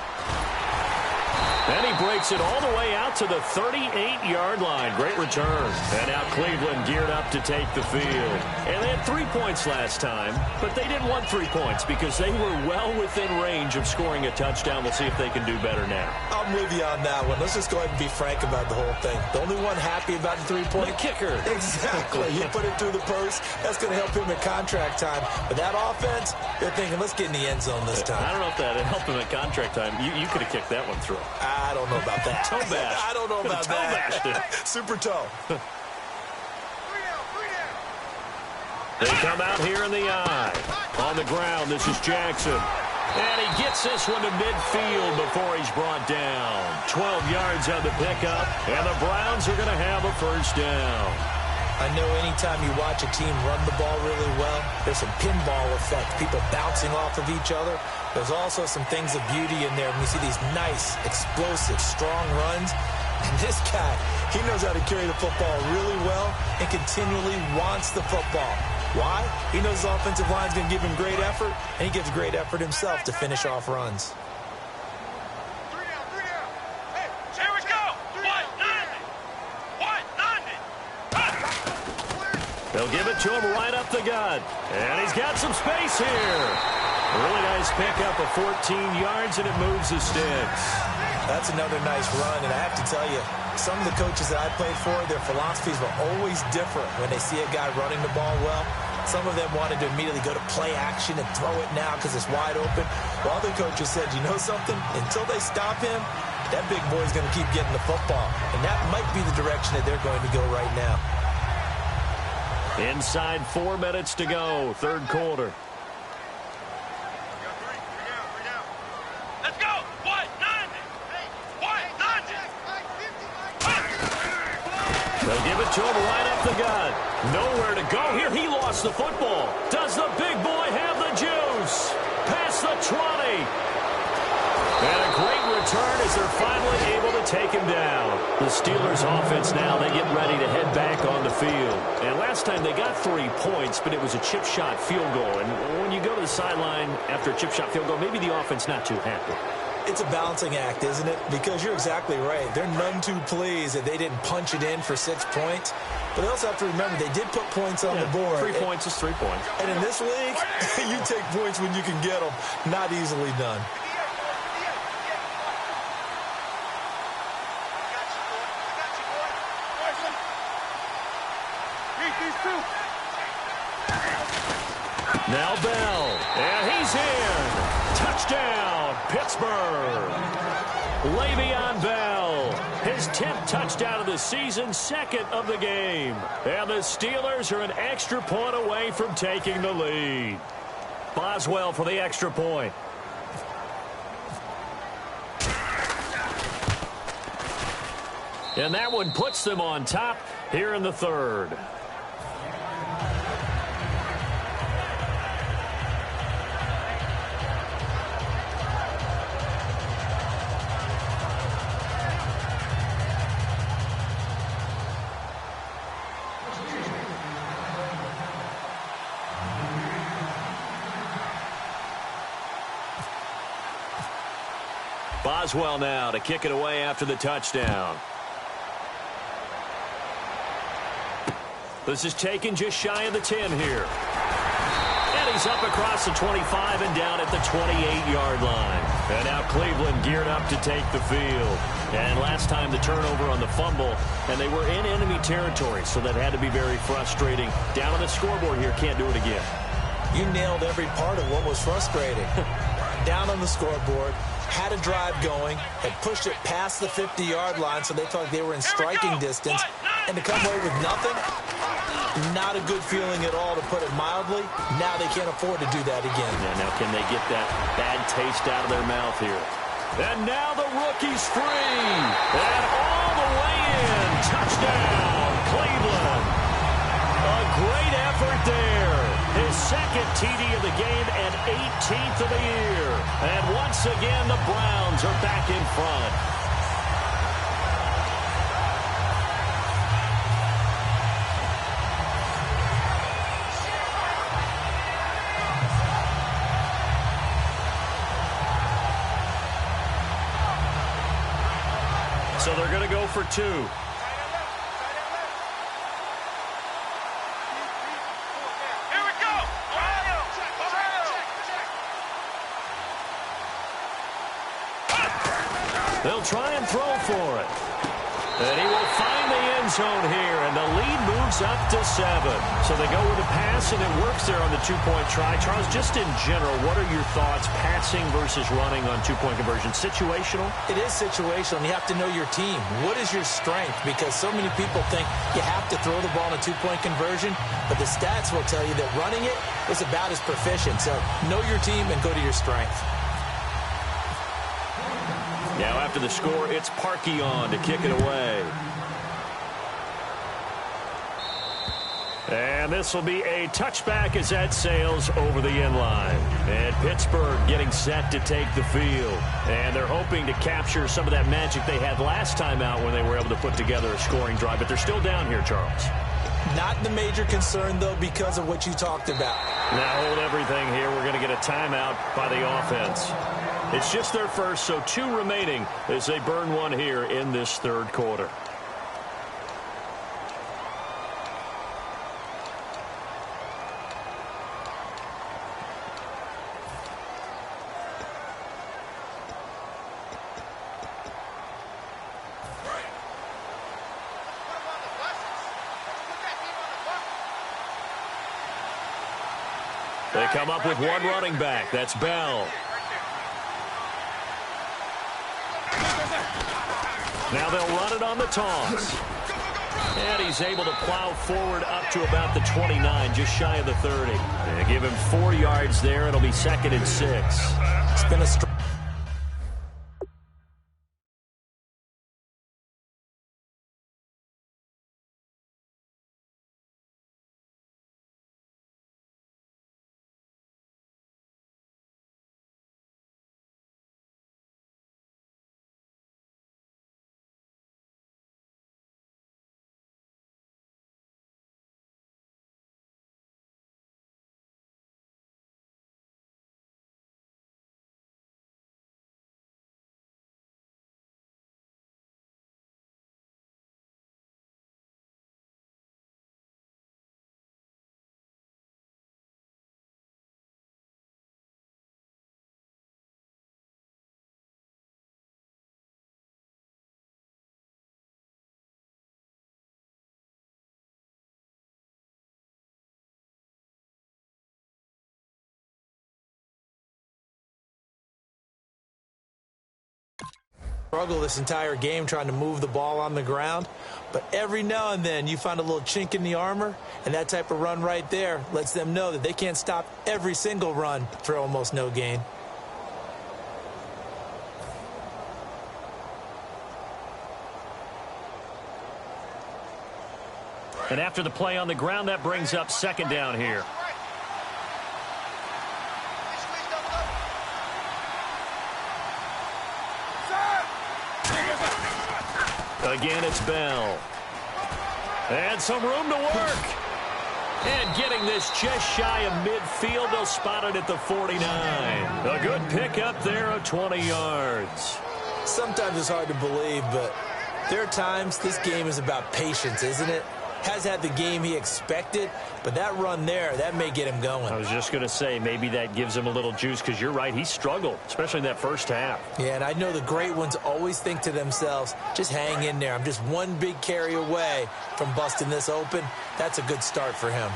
And he breaks it all the way out to the 38-yard line. Great return. And now Cleveland geared up to take the field. And they had 3 points last time, but they didn't want 3 points because they were well within range of scoring a touchdown. We'll see if they can do better now. I'm with you on that one. Let's just go ahead and be frank about the whole thing. The only one happy about the 3-point? The kicker. Exactly. You put it through the post. That's going to help him at contract time. But that offense, they're thinking, let's get in the end zone this time. I don't know if that helped him at contract time. You could have kicked that one through. I don't know about that. Toe bash. I don't know about that. Super toe. They come out here in the eye. On the ground, this is Jackson. And he gets this one to midfield before he's brought down. 12 yards on the pickup, and the Browns are going to have a 1st down. I know anytime you watch a team run the ball really well, there's some pinball effect, people bouncing off of each other. There's also some things of beauty in there when you see these nice, explosive, strong runs. And this guy, he knows how to carry the football really well and continually wants the football. Why? He knows his offensive line is going to give him great effort, and he gives great effort himself to finish off runs. Here we go. 190. They'll give it to him right up the gut. And he's got some space here. A really nice pickup of 14 yards, and it moves the sticks. That's another nice run, and I have to tell you, some of the coaches that I played for, their philosophies were always different when they see a guy running the ball well. Some of them wanted to immediately go to play action and throw it now because it's wide open. While other coaches said, you know something? Until they stop him, that big boy's going to keep getting the football. And that might be the direction that they're going to go right now. Inside 4 minutes to go, third quarter. Let's go. What? 90. What? 90. They'll give it to him right up the gut. Nowhere to go here. He lost the football. Does the big boy have the juice? Past the 20. And a great return as they're finally able to take him down. The Steelers offense now, they get ready to head back on the field. And last time they got 3 points, but it was a chip shot field goal. And when you go to the sideline after a chip shot field goal, maybe the offense not too happy. It's a balancing act, isn't it? Because you're exactly right. They're none too pleased that they didn't punch it in for 6 points. But they also have to remember they did put points on the board. 3 points is 3 points. And in this league, you take points when you can get them. Not easily done. Now Bell, and he's in. Touchdown, Pittsburgh. Le'Veon Bell, his 10th touchdown of the season, 2nd of the game. And the Steelers are an extra point away from taking the lead. Boswell for the extra point. And that one puts them on top here in the third. Boswell now to kick it away after the touchdown. This is taken just shy of the 10 here. And he's up across the 25 and down at the 28-yard line. And now Cleveland geared up to take the field. And last time the turnover on the fumble, and they were in enemy territory, so that had to be very frustrating. Down on the scoreboard here, can't do it again. You nailed every part of what was frustrating. Down on the scoreboard, had a drive going, had pushed it past the 50-yard line, so they felt like they were in striking distance. And to come away with nothing, not a good feeling at all, to put it mildly. Now they can't afford to do that again. Yeah, now can they get that bad taste out of their mouth here? And now the rookie's free. And all the way in. Touchdown, Cleveland. A great effort there. His 2nd TD of the game and 18th of the year. And once again, the Browns are back in front. So they're going to go for 2. They'll try and throw for it. And he will find the end zone here, and the lead moves up to 7. So they go with a pass, and it works there on the 2-point try. Charles, just in general, what are your thoughts passing versus running on 2-point conversion? Situational? It is situational, and you have to know your team. What is your strength? Because so many people think you have to throw the ball in a 2-point conversion, but the stats will tell you that running it is about as proficient. So know your team and go to your strength. Now after the score, it's Parkey on to kick it away. And this will be a touchback as that sails over the end line. And Pittsburgh getting set to take the field. And they're hoping to capture some of that magic they had last time out when they were able to put together a scoring drive. But they're still down here, Charles. Not the major concern, though, because of what you talked about. Now hold everything here. We're going to get a timeout by the offense. It's just their first, so 2 remaining as they burn 1 here in this third quarter. They come up with 1 running back. That's Bell. Now they'll run it on the toss. And he's able to plow forward up to about the 29, just shy of the 30. They give him 4 yards there. It'll be 2nd and 6. It's been a strong. Struggle this entire game trying to move the ball on the ground, but every now and then you find a little chink in the armor, and that type of run right there lets them know that they can't stop every single run for almost no gain. And after the play on the ground, that brings up 2nd down here. Again, it's Bell. And some room to work. And getting this just shy of midfield, they'll spot it at the 49. A good pickup there of 20 yards. Sometimes it's hard to believe, but there are times this game is about patience, isn't it? Has had the game he expected, but that run there, that may get him going. I was just going to say, maybe that gives him a little juice, because you're right, he struggled, especially in that first half. Yeah, and I know the great ones always think to themselves, just hang in there. I'm just one big carry away from busting this open. That's a good start for him.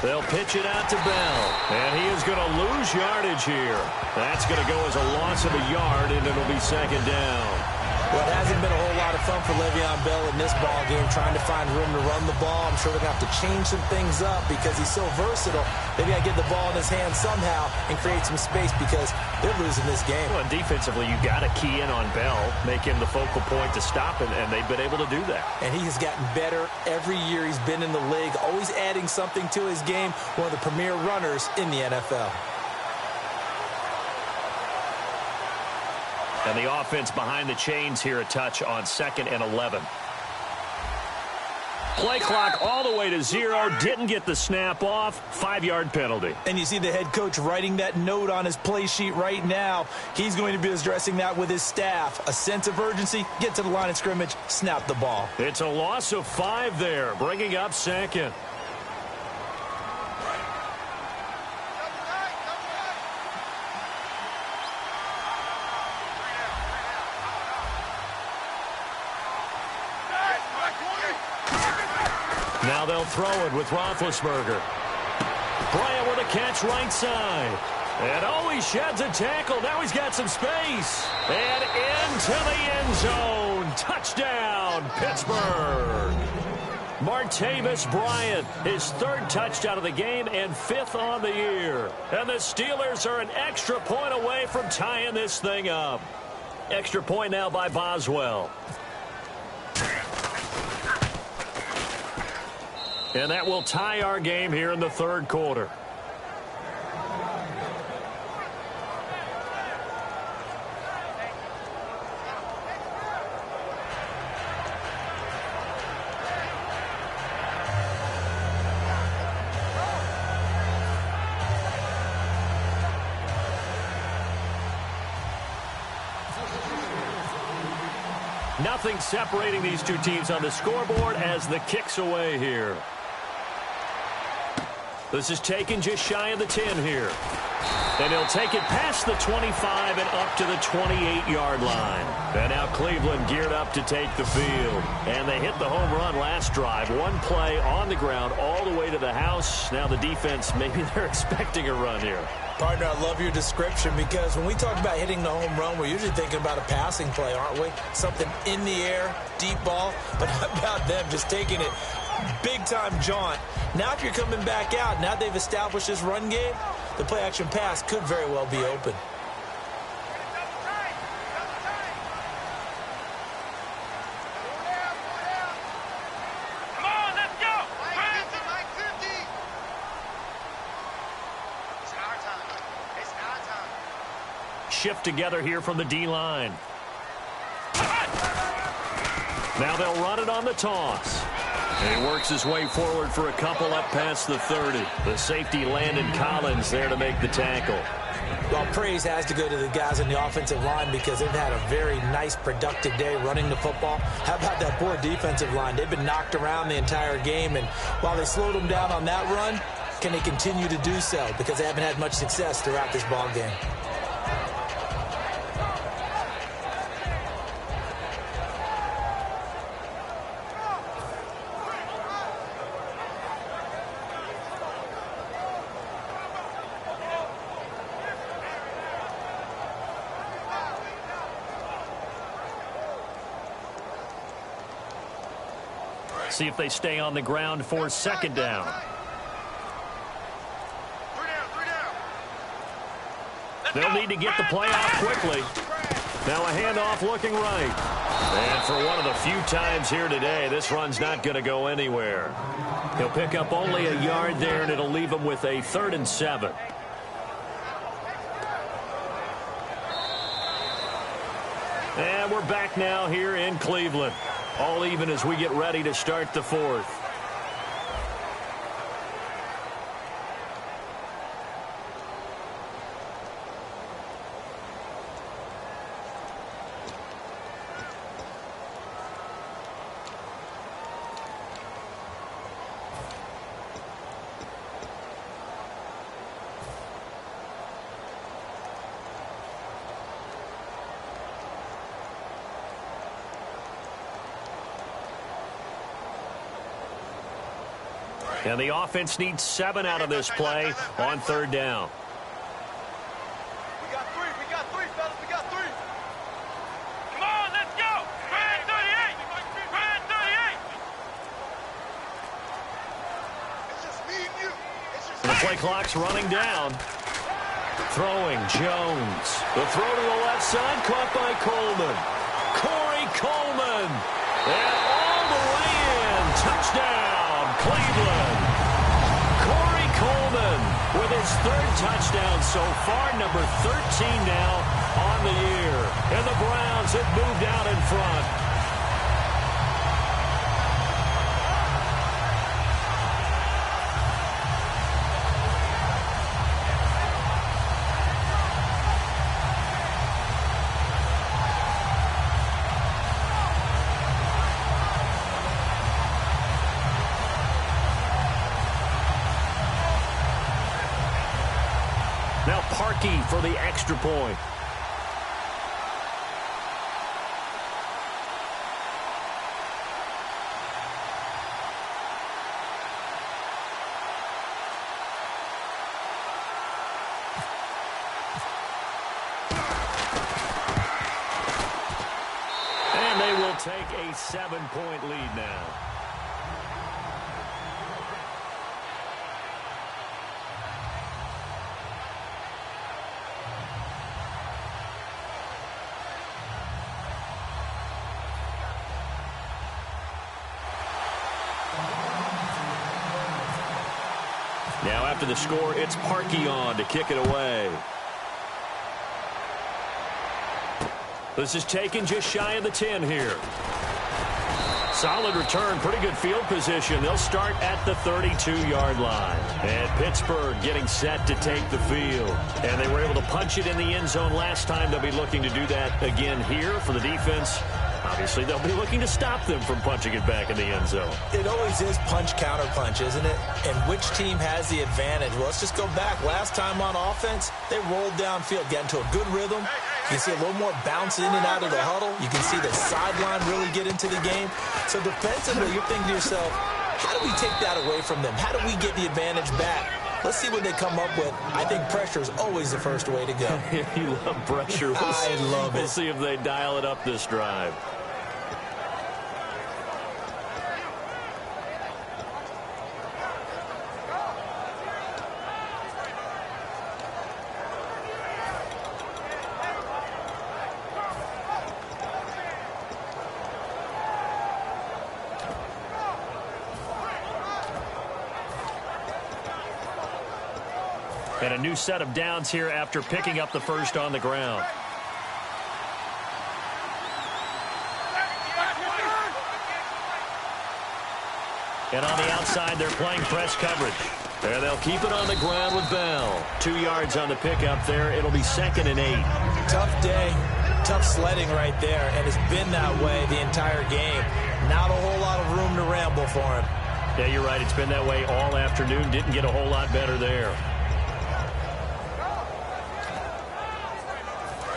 They'll pitch it out to Bell, and he is going to lose yardage here. That's going to go as a loss of a yard, and it'll be 2nd down. Well, it hasn't been a whole lot of fun for Le'Veon Bell in this ball game, trying to find room to run the ball. I'm sure they're going to have to change some things up because he's so versatile. They've got to get the ball in his hands somehow and create some space because they're losing this game. Well, and defensively, you've got to key in on Bell, make him the focal point to stop it, and they've been able to do that. And he has gotten better every year he's been in the league, always adding something to his game, one of the premier runners in the NFL. And the offense behind the chains here a touch on 2nd and 11. Play clock all the way to 0. Didn't get the snap off. 5-yard penalty. And you see the head coach writing that note on his play sheet right now. He's going to be addressing that with his staff. A sense of urgency, get to the line of scrimmage, snap the ball. It's a loss of 5 there, bringing up 2nd. Now they'll throw it with Roethlisberger. Bryant with a catch right side. And oh, he sheds a tackle. Now he's got some space. And into the end zone. Touchdown, Pittsburgh. Martavis Bryant, his 3rd touchdown of the game and 5th on the year. And the Steelers are an extra point away from tying this thing up. Extra point now by Boswell. And that will tie our game here in the 3rd quarter. Nothing separating these two teams on the scoreboard as the kick's away here. This is taken just shy of the 10 here. And he'll take it past the 25 and up to the 28-yard line. And now Cleveland geared up to take the field. And they hit the home run last drive. One play on the ground all the way to the house. Now the defense, maybe they're expecting a run here. Partner, I love your description because when we talk about hitting the home run, we're usually thinking about a passing play, aren't we? Something in the air, deep ball. But how about them just taking it big-time jaunt? Now if you're coming back out, now they've established this run game, the play-action pass could very well be open. Shift together here from the D-line. Now they'll run it on the toss. And he works his way forward for a couple up past the 30. The safety Landon Collins there to make the tackle. Well, praise has to go to the guys on the offensive line because they've had a very nice, productive day running the football. How about that poor defensive line? They've been knocked around the entire game, and while they slowed them down on that run, can they continue to do so? Because they haven't had much success throughout this ball game. See if they stay on the ground for second down. They'll need to get the play out quickly. Now a handoff looking right. And for one of the few times here today, this run's not going to go anywhere. He'll pick up only a yard there, and it'll leave him with a 3rd and 7. And we're back now here in Cleveland. All even as we get ready to start the 4th. And the offense needs 7 out of this play on 3rd down. We got 3, fellas, we got 3. Come on, let's go. Brand 38. Brand 38. It's just me and you. The play clock's running down. Throwing Jones. The throw to the left side, caught by Coleman. Corey Coleman. And all the way in. Touchdown, Cleveland. Corey Coleman with his 3rd touchdown so far, number 13 now on the year. And the Browns have moved out in front. Now Parkey for the extra point. And they will take a 7-point lead now. Now after the score, it's Parkey on to kick it away. This is taken just shy of the 10 here. Solid return, pretty good field position. They'll start at the 32-yard line. And Pittsburgh getting set to take the field. And they were able to punch it in the end zone last time. They'll be looking to do that again here for the defense. Obviously, they'll be looking to stop them from punching it back in the end zone. It always is punch-counter-punch, isn't it? And which team has the advantage? Well, let's just go back. Last time on offense, they rolled downfield, got into a good rhythm. You can see a little more bounce in and out of the huddle. You can see the sideline really get into the game. So defensively, you're thinking to yourself, how do we take that away from them? How do we get the advantage back? Let's see what they come up with. I think pressure is always the first way to go. You love pressure. I love it. We'll see if they dial it up this drive. And a new set of downs here after picking up the first on the ground. And on the outside, they're playing press coverage. And they'll keep it on the ground with Bell. 2 yards on the pickup there. It'll be 2nd and 8. Tough day, tough sledding right there, and it's been that way the entire game. Not a whole lot of room to ramble for him. Yeah, you're right. It's been that way all afternoon. Didn't get a whole lot better there.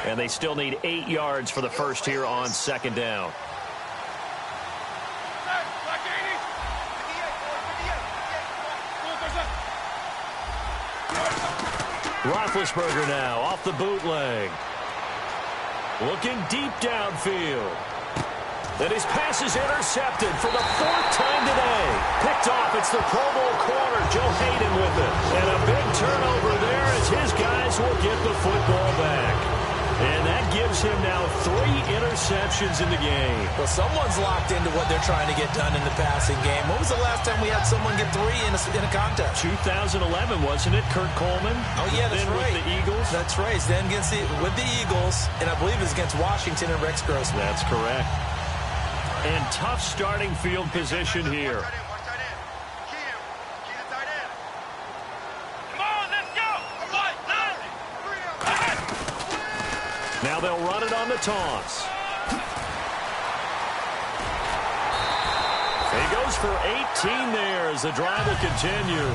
And they still need 8 yards for the first here on 2nd down. Roethlisberger now off the bootleg. Looking deep downfield. Then his pass is intercepted for the 4th time today. Picked off. It's the Pro Bowl corner, Joe Hayden, with it. And a big turnover there as his guys will get the football back. And that gives him now 3 interceptions in the game. Well, someone's locked into what they're trying to get done in the passing game. When was the last time we had someone get 3 in a contest? 2011, wasn't it? Kurt Coleman? Oh, yeah, that's right. With the Eagles? That's right. Then with the Eagles, and I believe it's against Washington and Rex Grossman. That's correct. And tough starting field position here. Now they'll run it on the toss. He goes for 18 there as the drive will continue.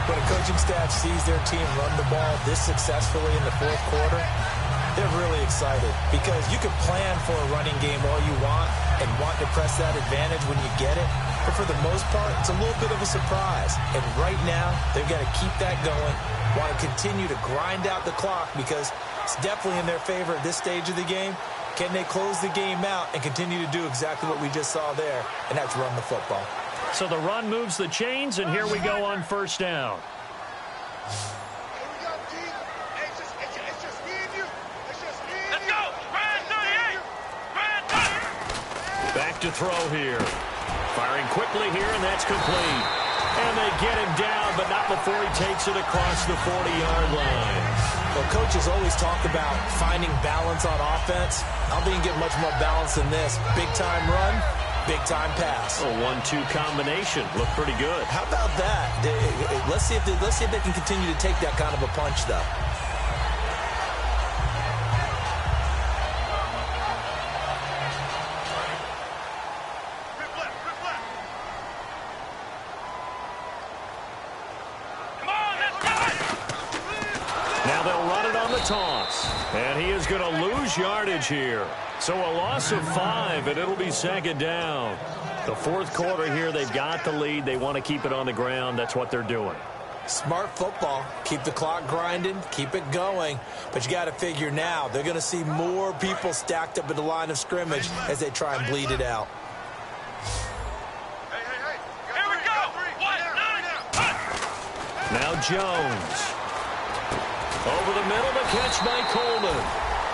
When a coaching staff sees their team run the ball this successfully in the 4th quarter, they're really excited because you can plan for a running game all you want and want to press that advantage when you get it. But for the most part, it's a little bit of a surprise. And right now, they've got to keep that going, want to continue to grind out the clock because it's definitely in their favor at this stage of the game. Can they close the game out and continue to do exactly what we just saw there, and that's run the football. So the run moves the chains, and here we go on 1st down. Back to throw here. Firing quickly here, and that's complete. And they get him down, but not before he takes it across the 40-yard line. Well, coaches always talk about finding balance on offense. I don't think you can get much more balance than this. Big-time run, big-time pass. A 1-2 combination. Looked pretty good. How about that? Let's see if they can continue to take that kind of a punch, though. Now they'll run it on the toss. And he is going to lose yardage here. So a loss of 5, and it'll be 2nd down. The 4th quarter here, they've got the lead. They want to keep it on the ground. That's what they're doing. Smart football. Keep the clock grinding. Keep it going. But you got to figure now, they're going to see more people stacked up at the line of scrimmage as they try and bleed it out. Here we go. Now Jones. Over the middle, the catch by Coleman.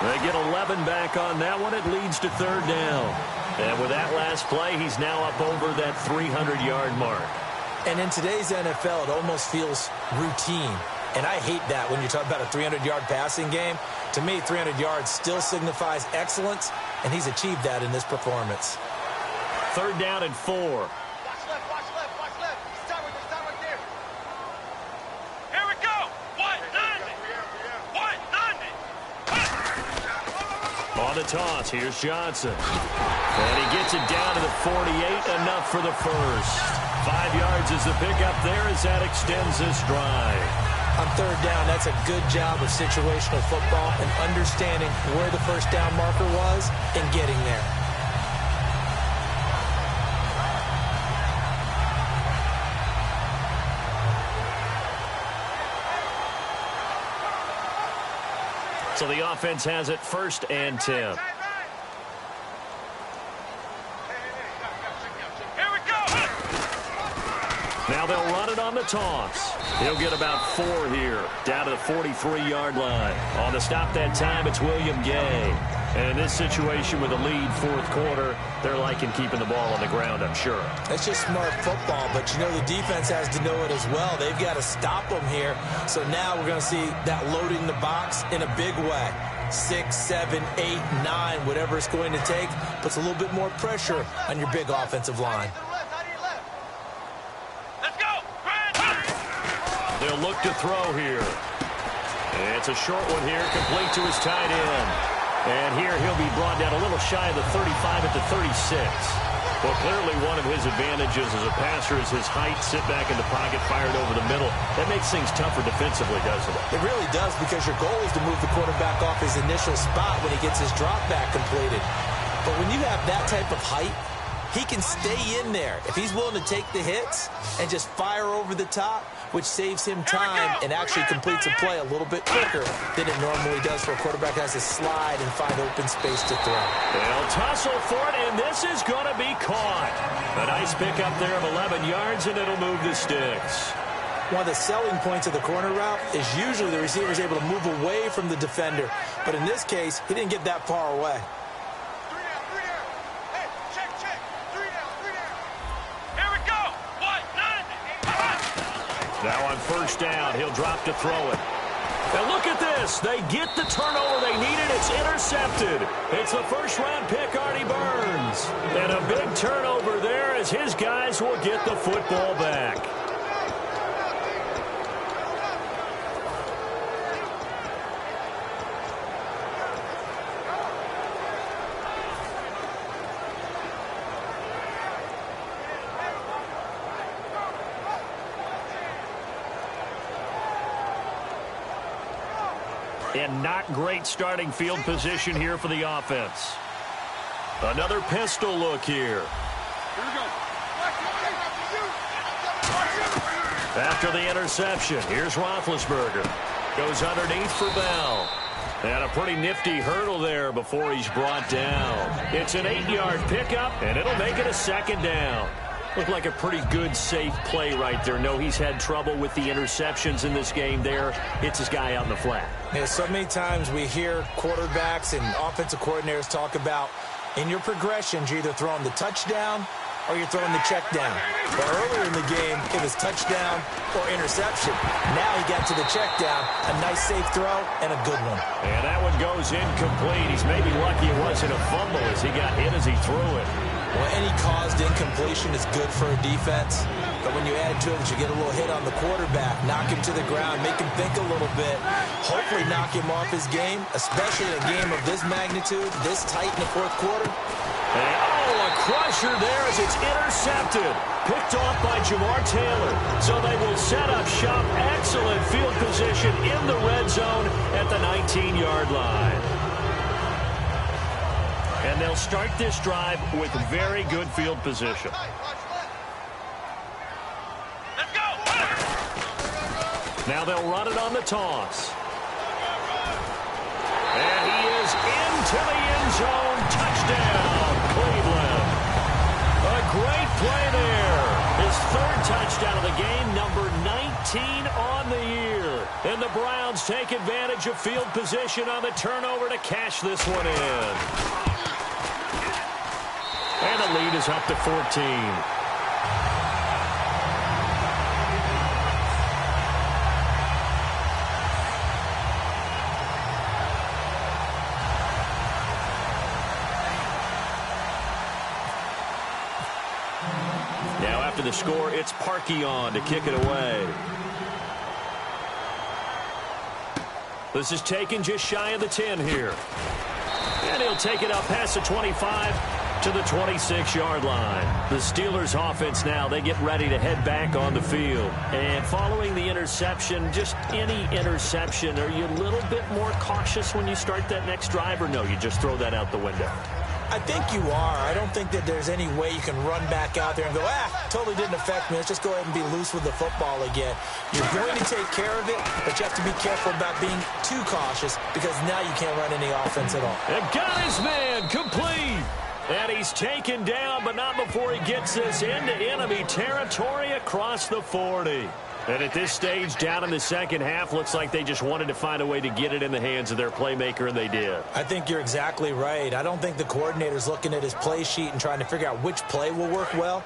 They get 11 back on that one. It leads to 3rd down. And with that last play, he's now up over that 300-yard mark. And in today's NFL, it almost feels routine. And I hate that when you talk about a 300-yard passing game. To me, 300 yards still signifies excellence, and he's achieved that in this performance. 3rd down and 4. Watch left. Stop right there. Here we go. 190. On the toss, here's Johnson. And he gets it down to the 48, enough for the first. 5 yards is the pickup there as that extends this drive. On 3rd down, that's a good job of situational football and understanding where the first down marker was and getting there. So the offense has it 1st and 10. Now they'll run it on the toss. He'll get about 4 here, down to the 43-yard line. On the stop that time, it's William Gay. And in this situation with a lead 4th quarter, they're liking keeping the ball on the ground, I'm sure. That's just smart football, but you know the defense has to know it as well. They've got to stop them here. So now we're going to see that loading the box in a big way. 6, 7, 8, 9, whatever it's going to take, puts a little bit more pressure on your big offensive line. They'll look to throw here. It's a short one here, complete to his tight end. And here he'll be brought down a little shy of the 35 at the 36. Well, clearly one of his advantages as a passer is his height, sit back in the pocket, fired over the middle. That makes things tougher defensively, doesn't it? It really does, because your goal is to move the quarterback off his initial spot when he gets his drop back completed. But when you have that type of height, he can stay in there if he's willing to take the hits and just fire over the top, which saves him time and actually completes a play a little bit quicker than it normally does for a quarterback who has to slide and find open space to throw. They'll tussle for it, and this is going to be caught. A nice pickup there of 11 yards, and it'll move the sticks. One of the selling points of the corner route is usually the receiver is able to move away from the defender. But in this case, he didn't get that far away. Now on 1st down, he'll drop to throw it. And look at this. They get the turnover they needed. It's intercepted. It's the 1st-round pick, Artie Burns. And a big turnover there as his guys will get the football back. And not great starting field position here for the offense. Another pistol look here. After the interception, here's Roethlisberger. Goes underneath for Bell. And a pretty nifty hurdle there before he's brought down. It's an 8-yard pickup, and it'll make it a 2nd down. Looked like a pretty good, safe play right there. No, he's had trouble with the interceptions in this game there. Hits his guy on the flat. Yeah, so many times we hear quarterbacks and offensive coordinators talk about in your progressions, you're either throwing the touchdown or you're throwing the check down. But earlier in the game, it was touchdown or interception. Now he got to the check down. A nice, safe throw and a good one. And that one goes incomplete. He's maybe lucky it wasn't a fumble as he got hit as he threw it. Well, any caused incompletion is good for a defense. But when you add to it that you get a little hit on the quarterback, knock him to the ground, make him think a little bit, hopefully knock him off his game, especially in a game of this magnitude, this tight in the 4th quarter. And, a crusher there as it's intercepted. Picked off by Jamar Taylor. So they will set up shop. Excellent field position in the red zone at the 19-yard line. And they'll start this drive with very good field position. Let's go! Now they'll run it on the toss. And he is into the end zone. Touchdown, Cleveland. A great play there. His 3rd touchdown of the game, number 19 on the year. And the Browns take advantage of field position on the turnover to cash this one in. And the lead is up to 14. Now after the score, it's Parkey on to kick it away. This is taken just shy of the 10 here. And he'll take it up past the 25 to the 26-yard line. The Steelers offense now, they get ready to head back on the field. And following the interception, just any interception, are you a little bit more cautious when you start that next drive, or no, you just throw that out the window? I think you are. I don't think that there's any way you can run back out there and go, totally didn't affect me. Let's just go ahead and be loose with the football again. You're going to take care of it, but you have to be careful about being too cautious because now you can't run any offense at all. And got his man complete. And he's taken down, but not before he gets this into enemy territory across the 40. And at this stage, down in the second half, looks like they just wanted to find a way to get it in the hands of their playmaker, and they did. I think you're exactly right. I don't think the coordinator's looking at his play sheet and trying to figure out which play will work well.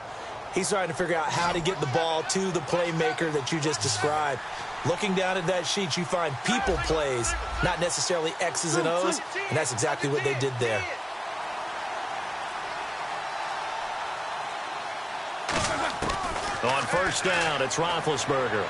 He's trying to figure out how to get the ball to the playmaker that you just described. Looking down at that sheet, you find people plays, not necessarily X's and O's, and that's exactly what they did there. On first down, it's Roethlisberger.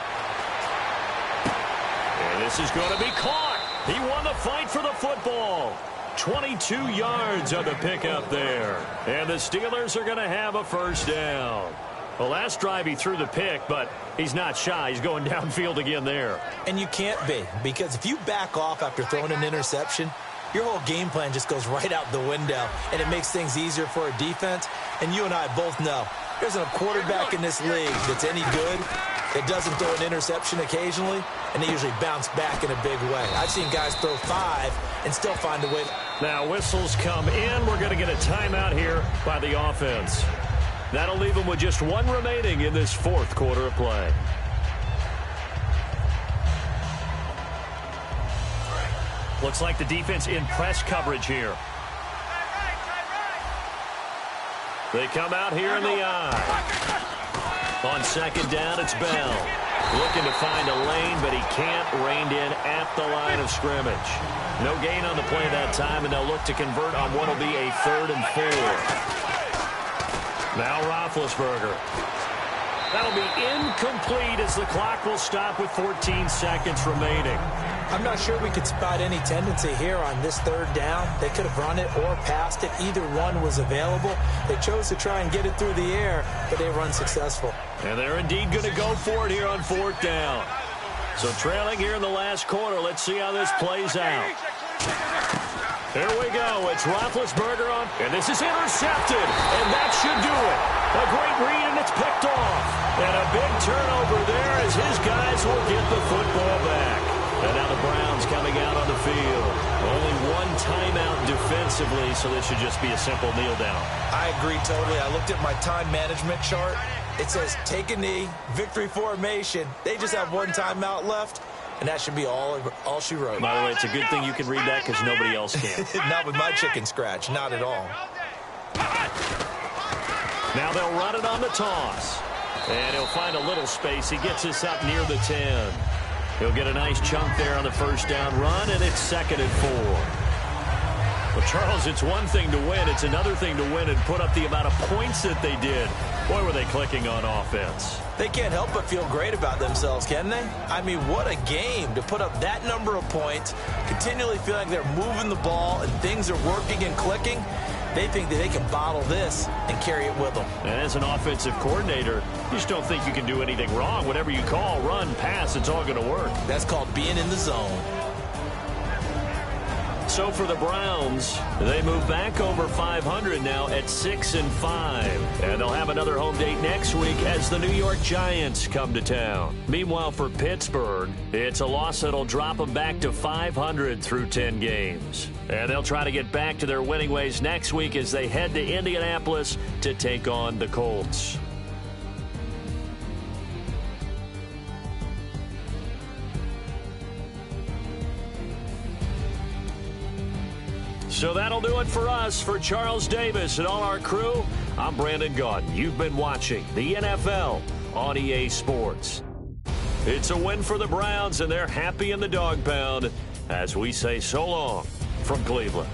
And this is going to be caught. He won the fight for the football. 22 yards on the pickup there. And the Steelers are going to have a first down. The last drive he threw the pick, but he's not shy. He's going downfield again there. And you can't be, because if you back off after throwing an interception, your whole game plan just goes right out the window, and it makes things easier for a defense. And you and I both know there's a quarterback in this league that's any good that doesn't throw an interception occasionally, and they usually bounce back in a big way. I've seen guys throw 5 and still find a way. Now whistles come in. We're going to get a timeout here by the offense. That'll leave them with just 1 remaining in this fourth quarter of play. Looks like the defense in press coverage here. They come out here in the eye. On second down, it's Bell. Looking to find a lane, but he can't. Reined in at the line of scrimmage. No gain on the play that time, and they'll look to convert on what will be a 3rd and 4. Now Roethlisberger. That'll be incomplete as the clock will stop with 14 seconds remaining. I'm not sure we could spot any tendency here on this 3rd down. They could have run it or passed it. Either one was available. They chose to try and get it through the air, but they were unsuccessful. And they're indeed going to go for it here on 4th down. So trailing here in the last quarter. Let's see how this plays out. Here we go. It's Roethlisberger on, and this is intercepted, and that should do it. A great read, and it's picked off. And a big turnover there as his guys will get the football back. And now the Browns coming out on the field. Only 1 timeout defensively, so this should just be a simple kneel down. I agree totally. I looked at my time management chart. It says take a knee, victory formation. They just have 1 timeout left. And that should be all she wrote. By the way, it's a good thing you can read that because nobody else can. Not with my chicken scratch. Not at all. Now they'll run it on the toss. And he'll find a little space. He gets us up near the 10. He'll get a nice chunk there on the first down run, and it's 2nd and 4. Well, Charles, it's one thing to win. It's another thing to win and put up the amount of points that they did. Boy, were they clicking on offense. They can't help but feel great about themselves, can they? I mean, what a game to put up that number of points, continually feel like they're moving the ball and things are working and clicking. They think that they can bottle this and carry it with them. And as an offensive coordinator, you just don't think you can do anything wrong. Whatever you call, run, pass, it's all going to work. That's called being in the zone. So for the Browns, they move back over 500 now at 6-5. And they'll have another home date next week as the New York Giants come to town. Meanwhile, for Pittsburgh, it's a loss that'll drop them back to 500 through 10 games. And they'll try to get back to their winning ways next week as they head to Indianapolis to take on the Colts. So that'll do it for us. For Charles Davis and all our crew, I'm Brandon Gaudin. You've been watching the NFL on EA Sports. It's a win for the Browns, and they're happy in the dog pound as we say so long from Cleveland.